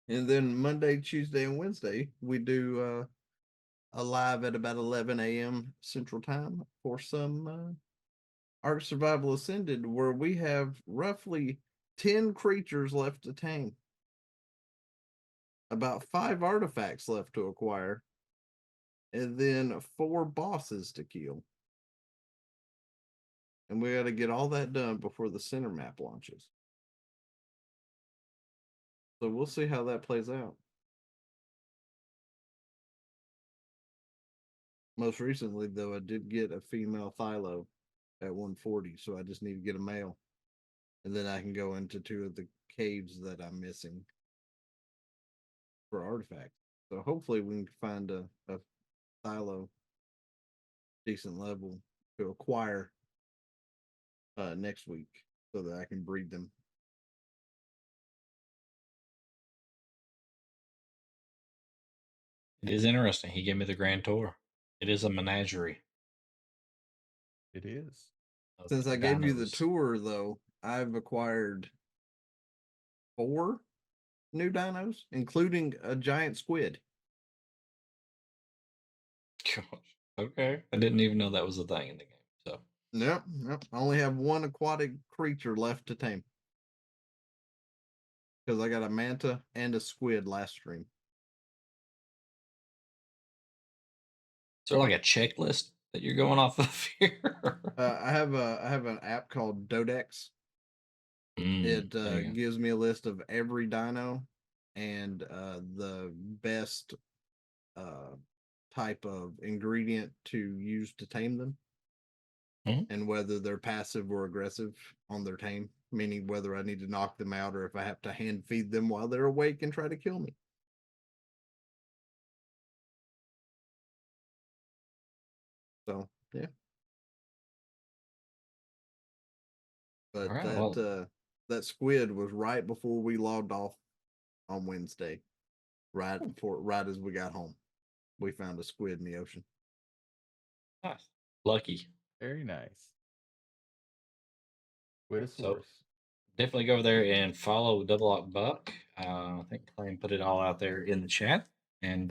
And then Monday, Tuesday, and Wednesday, we do a live at about 11 a.m. Central Time for some Ark Survival Ascended, where we have roughly 10 creatures left to tame, about 5 artifacts left to acquire, and then 4 bosses to kill. And we got to get all that done before the center map launches. So we'll see how that plays out. Most recently, though, I did get a female Thylo at 140, so I just need to get a male. And then I can go into 2 of the caves that I'm missing for artifacts. So hopefully we can find a Thylo decent level to acquire next week so that I can breed them. It is interesting. He gave me the grand tour. It is a menagerie. It is. of Since I gave you the dinos. tour, though, I've acquired 4 new dinos, including a giant squid. Gosh. Okay. I didn't even know that was a thing in the game. So Yep. I only have 1 aquatic creature left to tame. Because I got a manta and a squid last stream. is there like a checklist that you're going off of here? I have an app called Dodex. It there you go. gives me a list of every dino and the best type of ingredient to use to tame them, Mhm. and whether they're passive or aggressive on their tame, meaning whether I need to knock them out or if I have to hand feed them while they're awake and try to kill me. So yeah. But All right, that well, that squid was right before we logged off on Wednesday. Right as we got home. We found a squid in the ocean. nice. Lucky. Very nice. With a So source. definitely go over there and follow Double Lock Buck. I think Clay put it all out there in the chat. And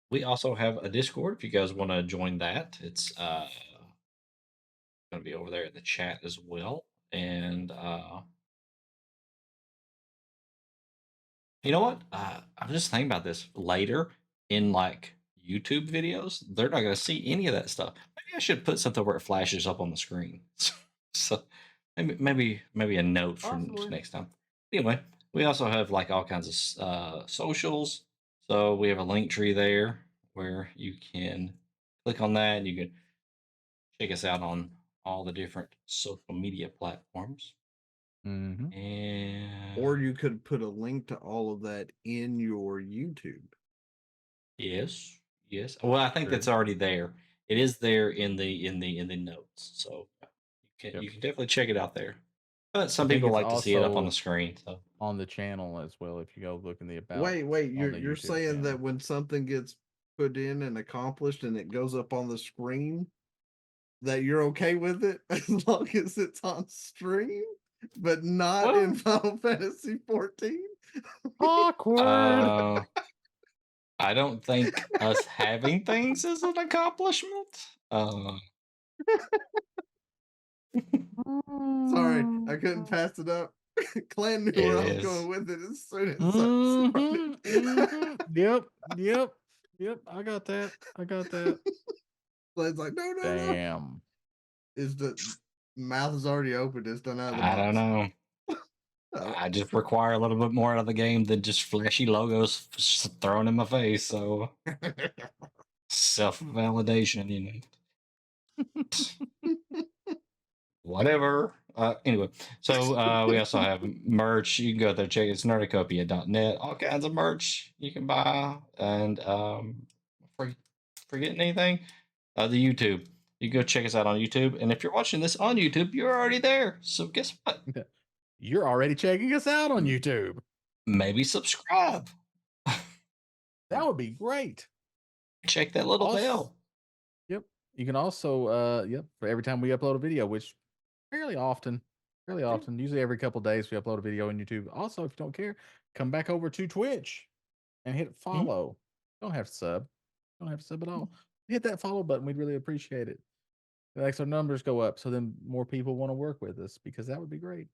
we also have a Discord if you guys want to join that. It's going to be over there in the chat as well. And you know what? I'm just thinking about this later in like YouTube videos. They're not going to see any of that stuff. Maybe I should put something where it flashes up on the screen. So maybe a note for Possibly. next time. Anyway, we also have like all kinds of socials. So we have a link tree there where you can click on that and you can check us out on all the different social media platforms. Mm-hmm. And Or you could put a link to all of that in your YouTube. yes, yes. Well, I think True. that's already there. It is there in the notes, so Yep. you can definitely check it out there. But some I think people it's like to see it up on also the screen. So on the channel as well. If you go look in the about. Wait, on you're the you're YouTube saying channel. that when something gets put in and accomplished and it goes up on the screen, that you're okay with it as long as it's on stream, but not in Final Fantasy 14? Awkward. I don't think us having things is an accomplishment. Sorry, I couldn't pass it up. Clan knew where I was going with it as soon as I started. Yep. I got that. Clan's like, no. Damn. Is the mouth is already open? It's done out of the I box. don't know. Oh. I just require a little bit more out of the game than just flashy logos thrown in my face. So self validation, you know. Whatever. Anyway, so we also have merch. You can go there, check it. It's nerdicopia.net. All kinds of merch you can buy. And forgetting anything? The YouTube. You go check us out on YouTube. And if you're watching this on YouTube, you're already there. So guess what? You're already checking us out on YouTube. Maybe subscribe. That would be great. Check that little bell. Yep. You can also for every time we upload a video, which fairly often, usually every couple days we upload a video on YouTube. Also, if you don't care, come back over to Twitch and hit follow. Don't have to sub. Don't have to sub at all. Hit that follow button. We'd really appreciate it. It makes our numbers go up, so then more people want to work with us, because that would be great.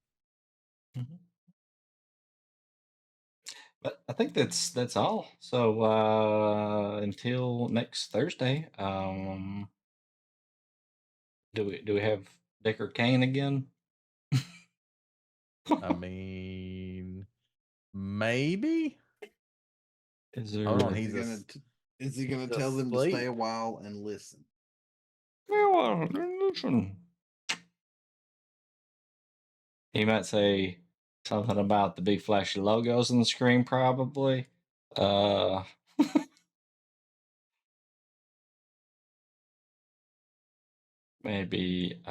But I think that's all. So until next Thursday, do we have Deckard Cain again? I mean, maybe. Is there? Hold on, Is he gonna he's tell them to stay asleep. a while and listen? Well, listen. He might say something about the big flashy logos on the screen, probably. Maybe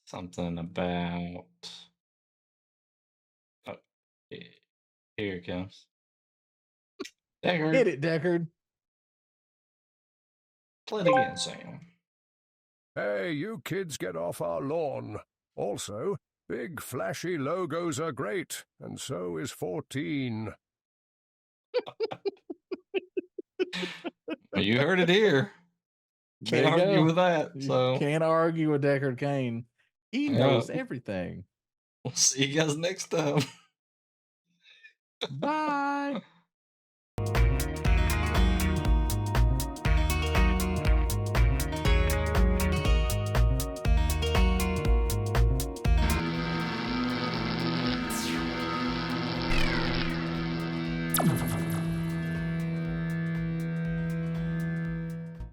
something about. Oh, here it comes. Deckard. Hit it, Deckard. Play it again, Sam. Hey, you kids get off our lawn. Also, big flashy logos are great, and so is 14. Well, you heard it here. Can't argue with that. So can't argue with Deckard Cain. He knows everything. We'll see you guys next time. Bye.